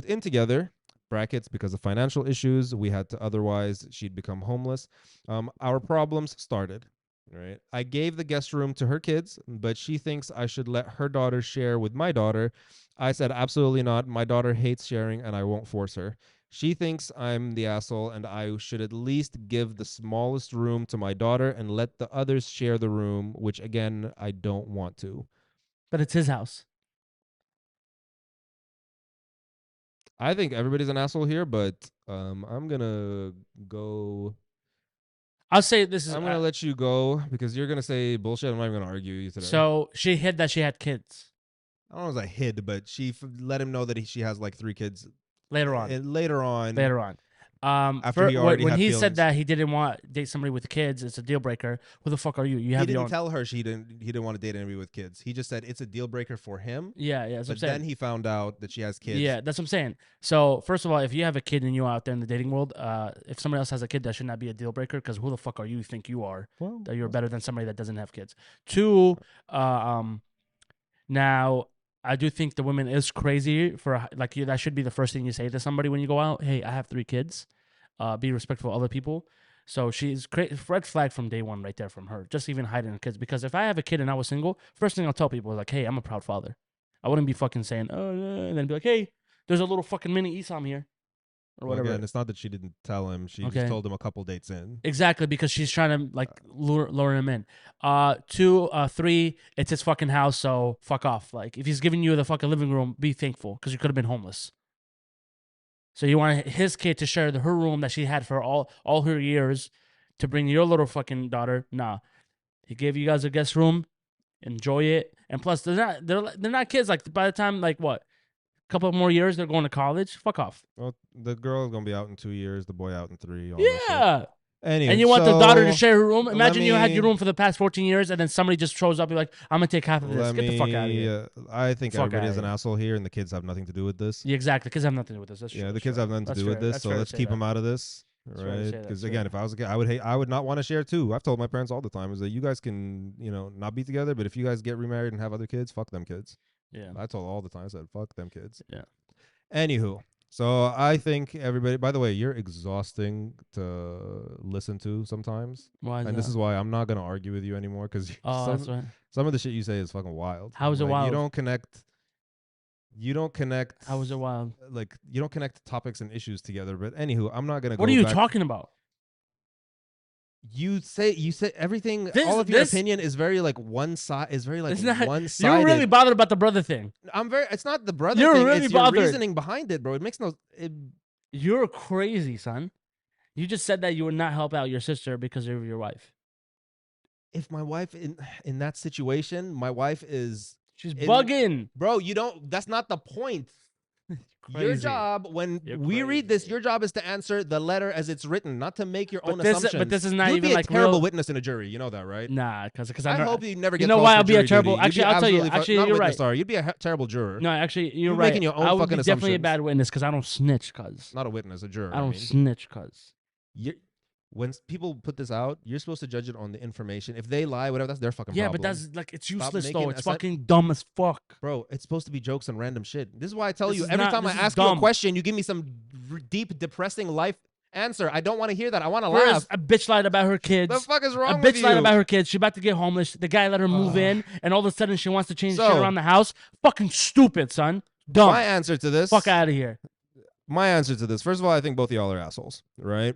in together, brackets, because of financial issues, we had to, otherwise she'd become homeless. Our problems started. Right. I gave the guest room to her kids, but she thinks I should let her daughter share with my daughter. I said absolutely not. My daughter hates sharing, and I won't force her. She thinks I'm the asshole, and I should at least give the smallest room to my daughter and let the others share the room, which again I don't want to. But it's his house. I think everybody's an asshole here, but I'm gonna go. I'll say this is. I'm gonna let you go, because you're gonna say bullshit. I'm not even gonna argue you today. So she hid that she had kids. I don't know if I hid, but she let him know that she has like 3 kids. Later on. Later on. After he already when he said that he didn't want to date somebody with kids, it's a deal breaker. Who the fuck are you? You have he your didn't own. tell her he didn't want to date anybody with kids. He just said it's a deal breaker for him. Yeah. That's but then he found out that she has kids. Yeah, that's what I'm saying. So first of all, if you have a kid and you're out there in the dating world, if somebody else has a kid, that should not be a deal breaker, because who the fuck are you think you are? Well, that you're better than somebody that doesn't have kids. 2, now I do think the woman is crazy for like you. That should be the first thing you say to somebody when you go out. Hey, I have 3 kids. Be respectful of other people. So she's red flag from day one right there from her. Just even hiding her kids. Because if I have a kid and I was single, first thing I'll tell people is like, hey, I'm a proud father. I wouldn't be fucking saying, oh, and then be like, hey, there's a little fucking mini Esam here. Or whatever. Again, it's not that she didn't tell him. She just told him a couple dates in. Exactly, because she's trying to like lure him in. 2, 3, it's his fucking house, so fuck off. Like, if he's giving you the fucking living room, be thankful, because you could have been homeless. So you want his kid to share her room that she had for all her years to bring your little fucking daughter? Nah. He gave you guys a guest room. Enjoy it. And plus, they're not kids. Like, by the time, like, what? A couple more years, they're going to college? Fuck off. Well, the girl is going to be out in 2 years. The boy out in 3. Yeah. Anyway, and you want the daughter to share her room? Imagine you had your room for the past 14 years, and then somebody just shows up and be like, I'm going to take half of this. Get the fuck out of here. I think everybody is an asshole here, and the kids have nothing to do with this. Yeah, exactly. Kids have nothing to do with this. That's true. The kids have nothing to do with this, so let's keep them out of this. Right? Because again, if I was a kid, I would not want to share too. I've told my parents all the time is that you guys can, not be together, but if you guys get remarried and have other kids, fuck them kids. Yeah. I told all the time. I said, fuck them kids. Yeah. Anywho. So I think everybody, by the way, you're exhausting to listen to sometimes. Why is and that? This is why I'm not going to argue with you anymore, because that's right. Some of the shit you say is fucking wild. How is it wild? You don't connect. How is it wild? Like, you don't connect topics and issues together. But anywho, I'm not going to go What are you back. talking about? You say everything. All of your opinion is very like one side. Is very like one-sided. You're really bothered about the brother thing. It's not the brother you're thing. Really it's bothered. Your reasoning behind it, bro. It makes no. You're crazy, son. You just said that you would not help out your sister because of your wife. If my wife in that situation, my wife is. She's bugging, bro. You don't. That's not the point. Your job, when we read this, your job is to answer the letter as it's written, not to make your own assumptions. But this is not You'd even be a like terrible real witness in a jury. You know that, right? Nah, because I hope you never get. You know why I'll be a terrible? Duty. Actually, I'll tell you. Actually, you're right. Sorry, you'd be a terrible juror. No, actually, you're right. Making your own I would fucking be definitely a assumptions. bad witness because I don't snitch. Not a witness, a juror. I don't snitch. When people put this out, you're supposed to judge it on the information. If they lie, whatever, that's their fucking problem. problem. Yeah, but that's like, it's useless though. It's fucking dumb as fuck. Bro, it's supposed to be jokes and random shit. This is why I tell you, every time I ask you a question, you give me some deep, depressing life Answer. I don't want to hear that. I want to First, laugh. a bitch lied about her kids. The fuck is A wrong with bitch lied you? about her kids. She's about to get homeless. The guy let her move in, and all of a sudden she wants to change shit around the house. Fucking stupid, son. Dumb. My answer to this. Fuck out of here. My answer to this. First of all, I think both of y'all are assholes, right?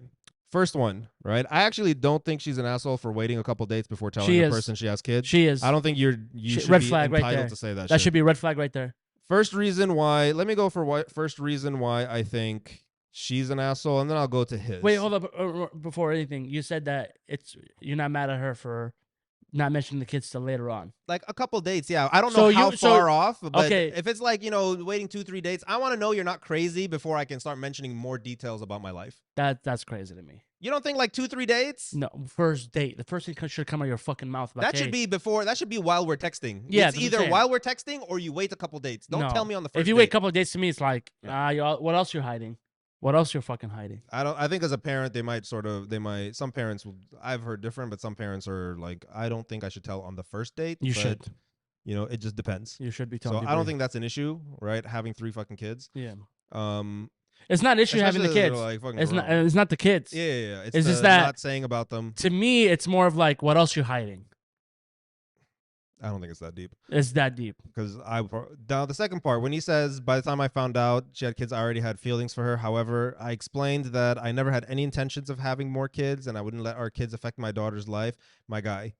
First one, right? I actually don't think she's an asshole for waiting a couple dates before telling the person she has kids. She is. I don't think you should red be flag entitled right there. to say that. That should be a red flag right there. First reason why. Let me go for what. First reason why I think she's an asshole, and then I'll go to his. Wait, hold up. Before anything, you said that you're not mad at her for not mentioning the kids till later on. Like a couple dates, yeah. I don't know how far off, but okay. If it's like, waiting 2-3 dates, I want to know you're not crazy before I can start mentioning more details about my life. That's crazy to me. You don't think like 2-3 dates? No, first date. The first thing should come out of your fucking mouth. That should be before. That should be while we're texting. Yeah, it's either while we're texting or you wait a couple dates. Don't tell me on the first date. If you wait a couple of dates to me, it's like, what else you're hiding? What else you're fucking hiding? I think as a parent, some parents, I've heard different, but some parents are like, I don't think I should tell on the first date. You should. It just depends. You should be telling. So I don't think that's an issue, right? Having 3 fucking kids. Yeah. It's not an issue having the kids. Like it's not the kids. Yeah. It's just that not saying about them. To me, it's more of like, what else you hiding? I don't think it's that deep. It's that deep. Because now the second part, when he says, by the time I found out she had kids, I already had feelings for her. However, I explained that I never had any intentions of having more kids and I wouldn't let our kids affect my daughter's life. My guy,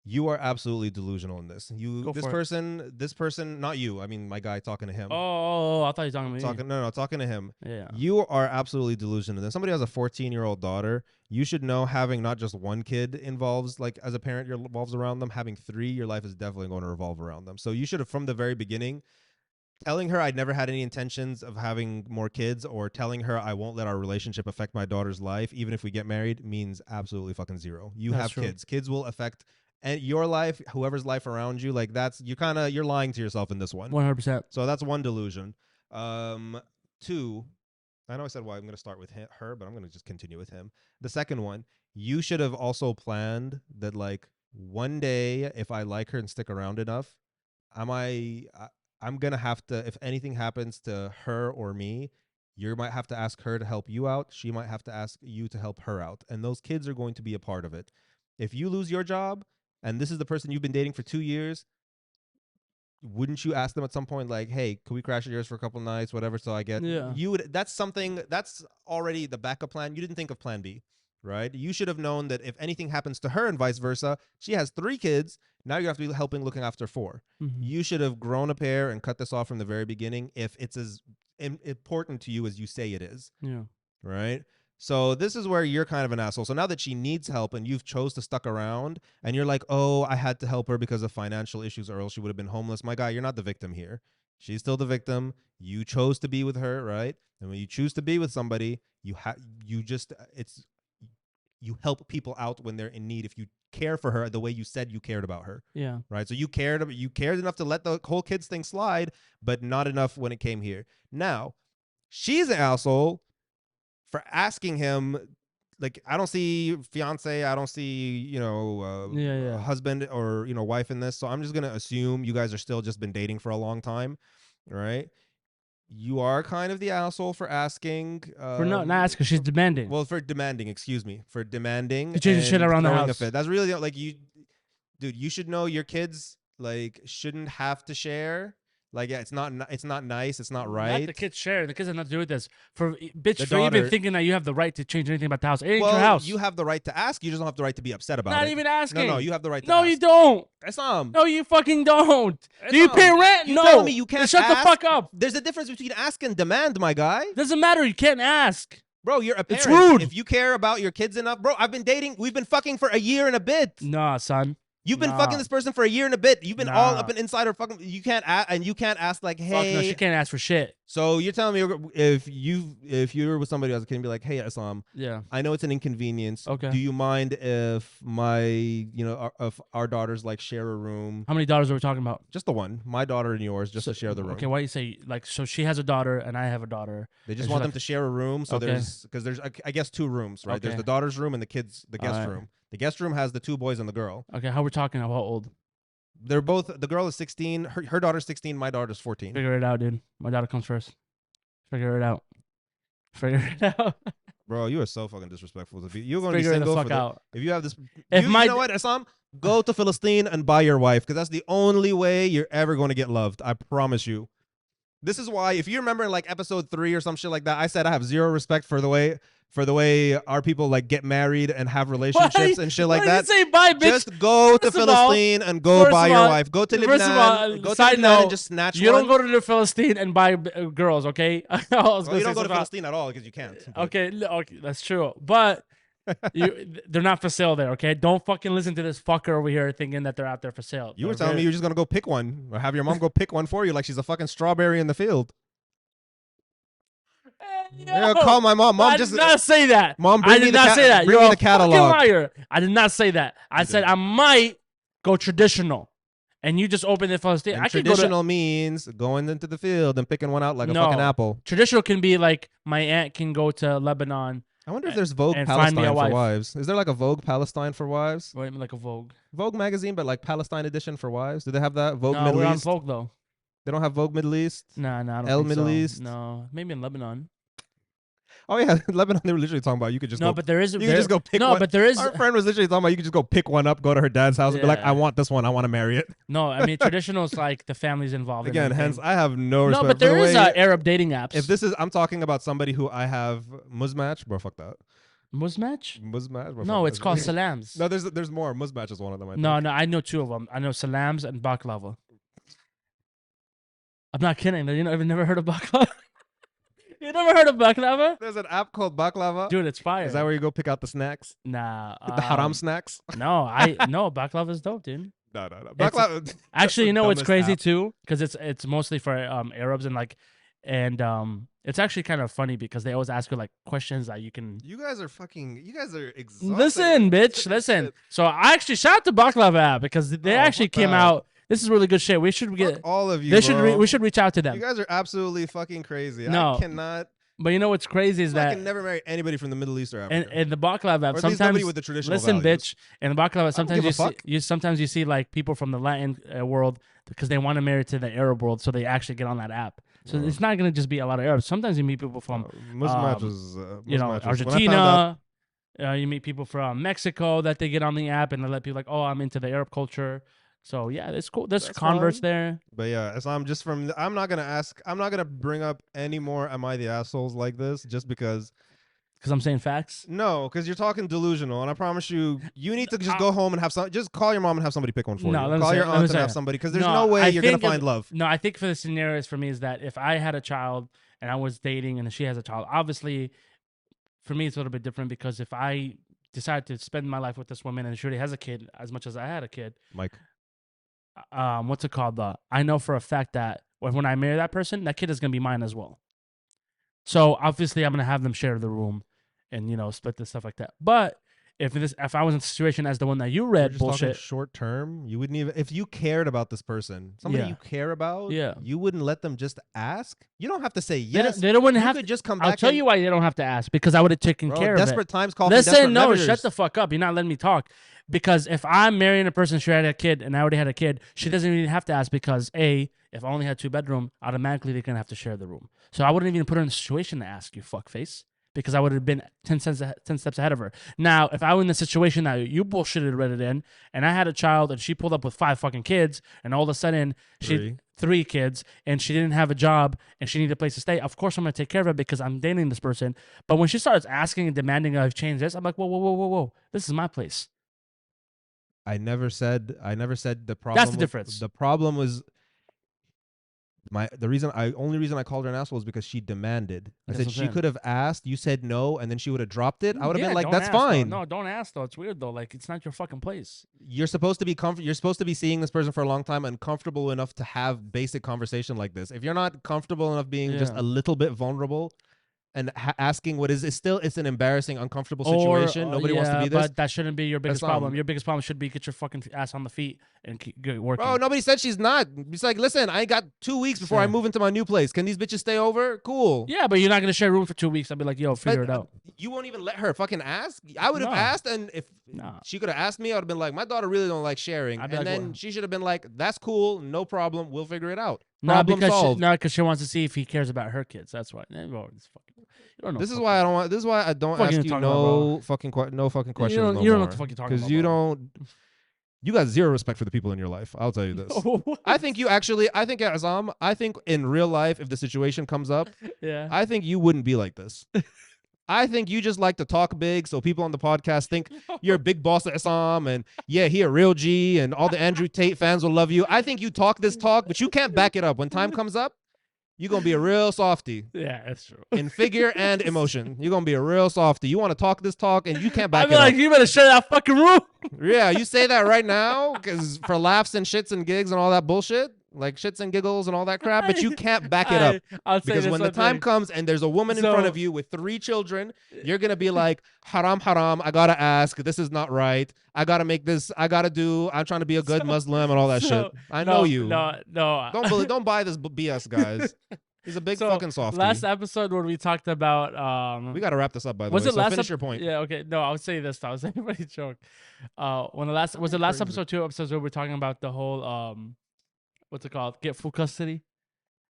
you are absolutely delusional in this. This person, not you. I mean, my guy talking to him. Oh, I thought you were talking to me. No, talking to him. Yeah. You are absolutely delusional. If somebody has a 14-year-old daughter, you should know having not just one kid involves, like as a parent, revolves around them. Having 3, your life is definitely going to revolve around them. So you should have, from the very beginning, telling her I'd never had any intentions of having more kids, or telling her I won't let our relationship affect my daughter's life, even if we get married, means absolutely fucking zero. That's have true. Kids. Kids will affect your life, whoever's life around you. Like you're lying to yourself in this one. 100%. So that's one delusion. 2, I know I said, well, I'm going to start with her, but I'm going to just continue with him. The second one, you should have also planned that, like, one day, if I like her and stick around enough, I'm going to have to, if anything happens to her or me, you might have to ask her to help you out. She might have to ask you to help her out. And those kids are going to be a part of it. If you lose your job, and this is the person you've been dating for 2 years, wouldn't you ask them at some point, like, hey, could we crash at yours for a couple nights, whatever, so I get you would? That's already the backup plan. You didn't think of plan B, right? You should have known that if anything happens to her and vice versa, she has 3 kids, now you have to be looking after 4. Mm-hmm. You should have grown a pair and cut this off from the very beginning if it's as important to you as you say it is. Yeah. Right? So this is where you're kind of an asshole. So now that she needs help and you've chose to stuck around and you're like, oh, I had to help her because of financial issues or else she would have been homeless. My guy, you're not the victim here. She's still the victim. You chose to be with her, right? And when you choose to be with somebody, you help people out when they're in need if you care for her the way you said you cared about her. Yeah. Right? So you cared enough to let the whole kids thing slide, but not enough when it came here. Now, she's an asshole for asking him, like, I don't see fiance, I don't see, husband or, wife in this. So I'm just going to assume you guys are still just been dating for a long time, right? You are kind of the asshole for asking. For not asking, she's demanding. Well, for demanding, excuse me. For demanding. To change the shit around the house. That's really, like, dude, you should know your kids, like, shouldn't have to share. Like, yeah, it's not nice. It's not right. Not the kids share. The kids have nothing to do with this. For even thinking that you have the right to change anything about the house. It ain't your house. You have the right to ask. You just don't have the right to be upset about it. Not even asking. No, you have the right to ask. No, you don't. That's No, you fucking don't. Do you pay rent? You no. telling me you can't shut the fuck up. There's a difference between ask and demand, my guy. Doesn't matter. You can't ask. Bro, you're a parent. It's rude. If you care about your kids enough, bro, we've been fucking for a year and a bit. Nah, son. You've been fucking this person for a year and a bit. You've been all up and insider fucking. You can't ask like, hey. Fuck no, she can't ask for shit. So you're telling me if you were with somebody else, can be like, hey, Islam. Yeah. I know it's an inconvenience. Okay. Do you mind if if our daughters like share a room? How many daughters are we talking about? Just the one. My daughter and yours, just to share the room. Okay. Why do you say like so? She has a daughter and I have a daughter. They just want them to share a room. So there's I guess 2 rooms, right? Okay. There's the daughter's room and the guest room. The guest room has the 2 boys and the girl. Okay, how we're talking about how old? They're both, the girl is 16, her daughter's 16, my daughter's 14. Figure it out, dude. My daughter comes first. Figure it out. Bro, you are so fucking disrespectful. You're going to be Figure single the fuck for out. if you have this. If You know what, Assam? Go to Philistine and buy your wife because that's the only way you're ever going to get loved. I promise you. This is why, if you remember in like episode 3 or some shit like that, I said I have zero respect for the way our people like get married and have relationships and shit like that. Say bye, bitch? Just go to Philistine and go buy your wife. Go to Lebanon. Go to Lebanon and just snatch one. You don't go to the Philistine and buy girls, okay? Well, you don't go to Philistine at all because you can't. Okay, that's true. But they're not for sale there, okay? Don't fucking listen to this fucker over here thinking that they're out there for sale. You were telling me you're just gonna go pick one, or have your mom go pick one for you, like she's a fucking strawberry in the field. Hey, call my mom. Mom, I did not say that. Mom, I did not say that. You're a fucking liar. I did not say that. I said I might go traditional, and you just open the Philistine. Traditional means going into the field and picking one out like a fucking apple. Traditional can be like my aunt can go to Lebanon. I wonder if there's Vogue Palestine for wives. Is there like a Vogue Palestine for wives? What do you mean, like a Vogue? Vogue magazine, but like Palestine edition for wives. Do they have that? Vogue no, Middle we're East? on Vogue though. They don't have Vogue Middle East? No, I don't think Middle East? No, maybe in Lebanon. Oh yeah, Lebanon. They were literally talking about you could just no, but there is. You could just go pick one. No, but there is. Our friend was literally talking about you could just go pick one up, go to her dad's house, and be like, "I want this one. I want to marry it." No, I mean traditional is like the family's involved. Again, hence I have no respect. No, but there is Arab dating apps. If this is, I'm talking about somebody who I have Muzmatch, bro. Fuck that. Muzmatch? Bro, no, it's called Salams. No, there's more. Muzmatch is one of them. No, I know 2 of them. I know Salams and Baklava. I'm not kidding. I've never heard of Baklava. You never heard of Baklava? There's an app called Baklava. Dude, it's fire. Is that where you go pick out the snacks? Nah. The haram snacks? No, Baklava is dope, dude. No. Baklava. Actually, you know what's crazy too? Because it's mostly for Arabs and it's actually kind of funny because they always ask you like questions that you can. You guys are exhausted. Listen, bitch, listen. So I actually shout out to Baklava app because they actually came out. This is really good shit. We should get all of you. We should reach out to them. You guys are absolutely fucking crazy. No. I cannot. But you know what's crazy is that I can never marry anybody from the Middle East or Africa. And the Baklava app, or sometimes nobody with the traditional listen, values. bitch. And the Baklava, sometimes you see like people from the Latin world because they want to marry to the Arab world, so they actually get on that app. So it's not gonna just be a lot of Arabs. Sometimes you meet people from Argentina. You meet people from Mexico that they get on the app and they let people like, oh, I'm into the Arab culture. So yeah, it's cool. There's converts there. But yeah, so I'm not gonna bring up any more "Am I the assholes" like this just because I'm saying facts. No, because you're talking delusional, and I promise you need to just go home and have just call your mom and have somebody pick one for you. Call your aunt and have somebody because there's no way you're gonna find love. No, I think for the scenarios for me is that if I had a child and I was dating and she has a child, obviously for me it's a little bit different because if I decide to spend my life with this woman and she already has a kid as much as I had a kid, Mike. What's it called? I know for a fact that when I marry that person, that kid is gonna be mine as well. So obviously, I'm gonna have them share the room, and split the stuff like that. But if I was in a situation as the one that you read, bullshit. Short term, you wouldn't even if you cared about this person, somebody you care about. Yeah, you wouldn't let them just ask. You don't have to say yes. They don't have to just come back. I'll tell you why they don't have to ask because I would have taken care of it. Desperate times call. Listen, no, measures. Shut the fuck up. You're not letting me talk. Because if I'm marrying a person, she had a kid, and I already had a kid, she doesn't even have to ask because if I only had 2-bedroom, automatically they're gonna have to share the room. So I wouldn't even put her in a situation to ask you, fuckface, because I would have been 10 steps ahead of her. Now, if I was in the situation that you bullshitted Reddit in, and I had a child, and she pulled up with 5 fucking kids, and all of a sudden she 3 kids, and she didn't have a job, and she needed a place to stay, of course I'm gonna take care of it because I'm dating this person. But when she starts asking and demanding I've changed this, I'm like, whoa, this is my place. I never said the problem. That's the difference. The problem was the only reason I called her an asshole is because she demanded. I said she could have asked. You said no, and then she would have dropped it. I would have been like, "That's fine." No, don't ask though. It's weird though. Like it's not your fucking place. You're supposed to be You're supposed to be seeing this person for a long time and comfortable enough to have basic conversation like this. If you're not comfortable enough being just a little bit vulnerable. And asking it's an embarrassing, uncomfortable situation. Nobody wants to be this. But that shouldn't be your biggest problem. Your biggest problem should be get your fucking ass on the feet and keep working. Bro, nobody said she's not. It's like, listen, I got 2 weeks before I move into my new place. Can these bitches stay over? Cool. Yeah, but you're not gonna share a room for 2 weeks. I'll be like, yo, figure it out. You won't even let her fucking ask. I would have asked, and if she could have asked me, I would have been like, my daughter really don't like sharing. And then she should have been like, that's cool, no problem, we'll figure it out. Problem solved. Because she wants to see if he cares about her kids. That's why. This is why I don't want. This is why I don't ask you no fucking questions. You don't know what the fuck you're talking about. Because you don't. You got zero respect for the people in your life. I'll tell you this. I think Azam, I think in real life, if the situation comes up, I think you wouldn't be like this. I think you just like to talk big so people on the podcast think you're a big boss at Azam and he a real G and all the Andrew Tate fans will love you. I think you talk this talk, but you can't back it up. When time comes up, you're going to be a real softy. Yeah, that's true. In figure and emotion. You're going to be a real softy. You want to talk this talk and you can't back it up. You better shut that fucking room. Yeah, you say that right now because for laughs and shits and gigs and all that bullshit, like shits and giggles and all that crap, but you can't back it up. Because when the time comes and there's a woman in front of you with 3 children, you're going to be like, haram, I got to ask. This is not right. I got to make this. I'm trying to be a good Muslim and all that shit. I know you. No. Don't buy this BS, guys. He's a big fucking softie. Last episode when we talked about we got to wrap this up, by the way. So finish your point. Yeah, okay. No, I would say this. I was saying funny joke. When the last episode, 2 episodes where we were talking about the whole what's it called? Get full custody.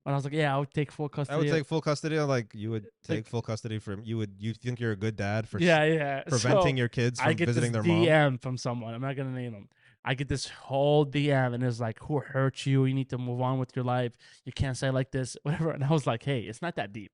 And I was like, yeah, I would take full custody. I would take full custody. Like you would take full custody from you think you're a good dad for preventing your kids from visiting their mom. DM from someone. I'm not gonna name them. I get this whole DM and it's like, who hurt you? You need to move on with your life. You can't say like this, whatever. And I was like, hey, it's not that deep.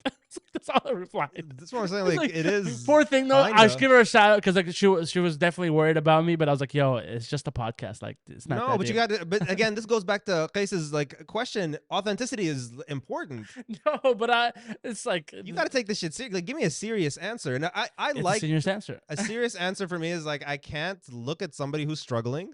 That's all I replied. That's what I'm saying. Like it is. Poor thing though. I just give her a shout out because like she was definitely worried about me, but I was like, yo, it's just a podcast. Like it's not. No, but deep. You got to. But again, this goes back to Qais's like question. Authenticity is important. No, but it's like you got to take this shit seriously. Like, give me a serious answer. And I like a serious answer. A serious answer for me is like I can't look at somebody who's struggling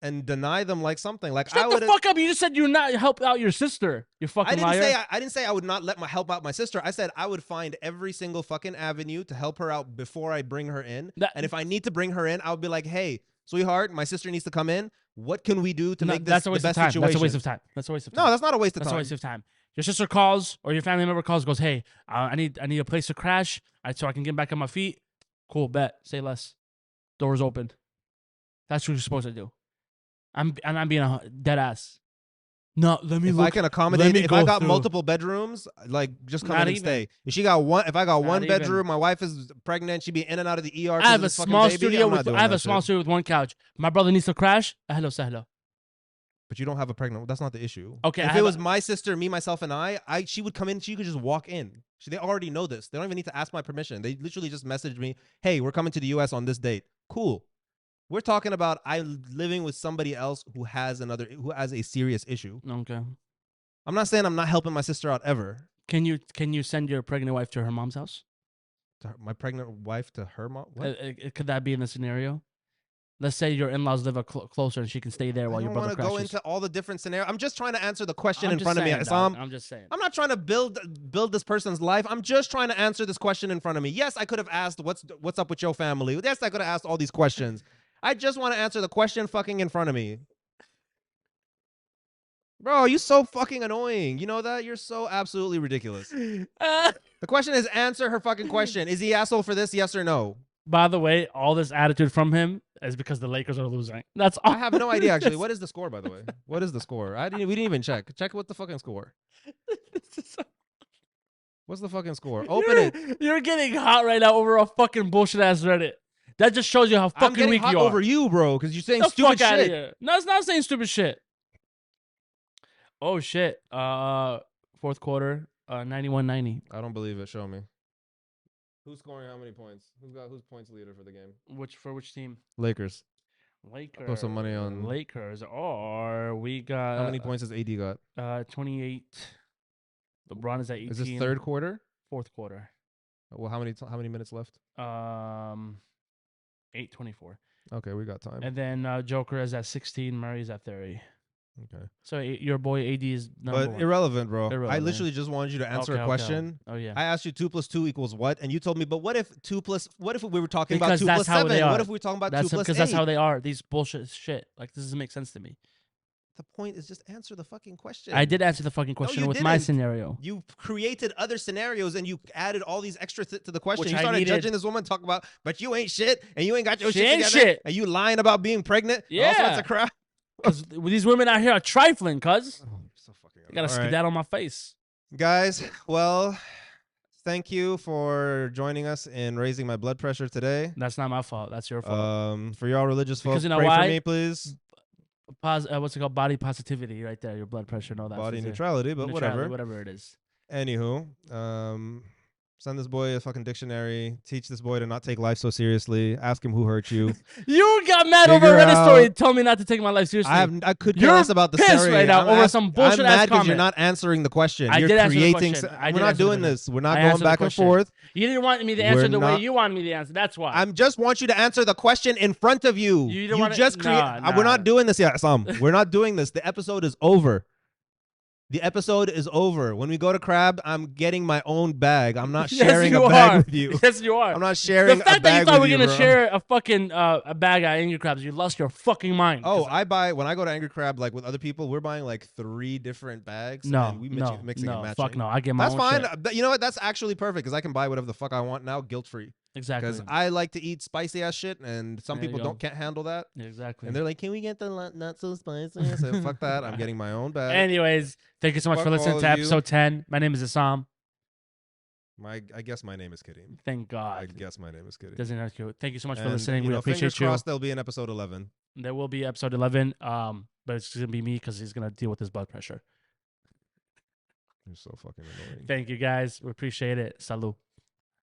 and deny them like something. Like shut the fuck up! You just said you would not help out your sister. You fucking liar. I didn't say I would not help out my sister. I said I would find every single fucking avenue to help her out before I bring her in. And if I need to bring her in, I would be like, hey, sweetheart, my sister needs to come in. What can we do to make this the best situation? That's a waste of time. No, that's not a waste of time. That's a waste of time. Your sister calls or your family member calls, goes, hey, I need a place to crash, so I can get back on my feet. Cool, bet. Say less. Doors open. That's what you're supposed to do. I'm being a dead ass. No, let me. If look, I can accommodate, if I got multiple bedrooms, like just come in and stay. If she got one, if I got one bedroom, my wife is pregnant, she'd be in and out of the ER. I have a small studio with one couch. My brother needs to crash. Hello, sahlo. But you don't have a pregnant. That's not the issue. Okay, if it was my sister, me, myself, and she would come in. She could just walk in. They already know this. They don't even need to ask my permission. They literally just messaged me, "Hey, we're coming to the U.S. on this date." Cool. We're talking about I'm living with somebody else who has a serious issue. Okay. I'm not saying I'm not helping my sister out ever. Can you send your pregnant wife to her mom's house? My pregnant wife to her mom? What? Could that be in the scenario? Let's say your in-laws live closer and she can stay there while your brother crashes. I don't want to go into all the different scenarios. I'm just trying to answer the question in front of me. I'm just saying. I'm not trying to build this person's life. I'm just trying to answer this question in front of me. Yes, I could have asked what's up with your family. Yes, I could have asked all these questions. I just want to answer the question fucking in front of me. Bro, you're so fucking annoying. You know that? You're so absolutely ridiculous. The question is answer her fucking question. Is he asshole for this? Yes or no? By the way, all this attitude from him is because the Lakers are losing. That's all. I have no idea, actually. What is the score, by the way? What is the score? We didn't even check. Check what the fucking score. What's the fucking score? Open it. You're getting hot right now over a fucking bullshit-ass Reddit. That just shows you how fucking weak you are. Over you, bro, because you're saying stupid shit. No, it's not saying stupid shit. Oh shit. Fourth quarter, 91-90. I don't believe it. Show me. Who's scoring how many points? Who's points leader for the game? Which team? Lakers. Lakers. Throw some money on Lakers. Or we got. How many points has AD got? 28. LeBron is at 18. Is this third quarter? Fourth quarter. Well, how many minutes left? 8:24. Okay, we got time. And then Joker is at 16. Murray's at 30. Okay. So your boy AD is number one. Irrelevant, bro. I literally just wanted you to answer a question. Okay. Oh yeah. I asked you 2 + 2 = what, and you told me, but what if we were talking about 2 + 7? What if we were talking about 2 + 8? Because that's how they are. These bullshit shit. Like this doesn't make sense to me. The point is just answer the fucking question. I did answer the fucking question with my scenario. You created other scenarios and you added all these extra to the question. You started judging this woman, talking about, but you ain't shit and you ain't got your shit together. And you lying about being pregnant. Yeah. All sorts of crap. Because these women out here are trifling, cuz. So fucking. You gotta skedaddle on my face, guys. Well, thank you for joining us in raising my blood pressure today. That's not my fault. That's your fault. For y'all religious folks, you know pray why? for me, please. What's it called? Body positivity, right there. Your blood pressure, no, that's body neutrality, but whatever it is. Anywho, send this boy a fucking dictionary. Teach this boy to not take life so seriously. Ask him who hurt you. You got mad over a Reddit story. Tell me not to take my life seriously. I could care less about the story right now over some bullshit I'm ass mad because comment. you're not answering the question. I You're did answer the creating. question. We're not doing this. We're not going back and forth. You didn't want me to answer the way you wanted me to answer. That's why. I just want you to answer the question in front of you. You just create. We're not doing this yet, Sam. We're not doing this. The episode is over. The episode is over. When we go to Crab, I'm getting my own bag. I'm not sharing a bag with you. Yes, you are. I'm not sharing a bag with you. The fact that you thought we were going to share a fucking a bag at Angry Crabs, you lost your fucking mind. Oh, when I go to Angry Crab, like with other people, we're buying like 3 different bags. No, and we mixing and matching. Fuck no. I get my own That's fine. shit. You know what? That's actually perfect because I can buy whatever the fuck I want now, guilt-free. Exactly. Because I like to eat spicy ass shit, and some people can't handle that. Exactly. And they're like, "Can we get the not so spicy?" I said, "Fuck that! I'm getting my own bag." Anyways, thank you so much for listening to episode 10. My name is Assam. I guess my name is Karim. Thank God. I guess my name is Karim. Doesn't hurt you. Thank you so much for listening. We appreciate fingers crossed there'll be an episode 11. There will be episode 11. But it's gonna be me because he's gonna deal with his blood pressure. You're so fucking annoying. Thank you guys. We appreciate it. Salud.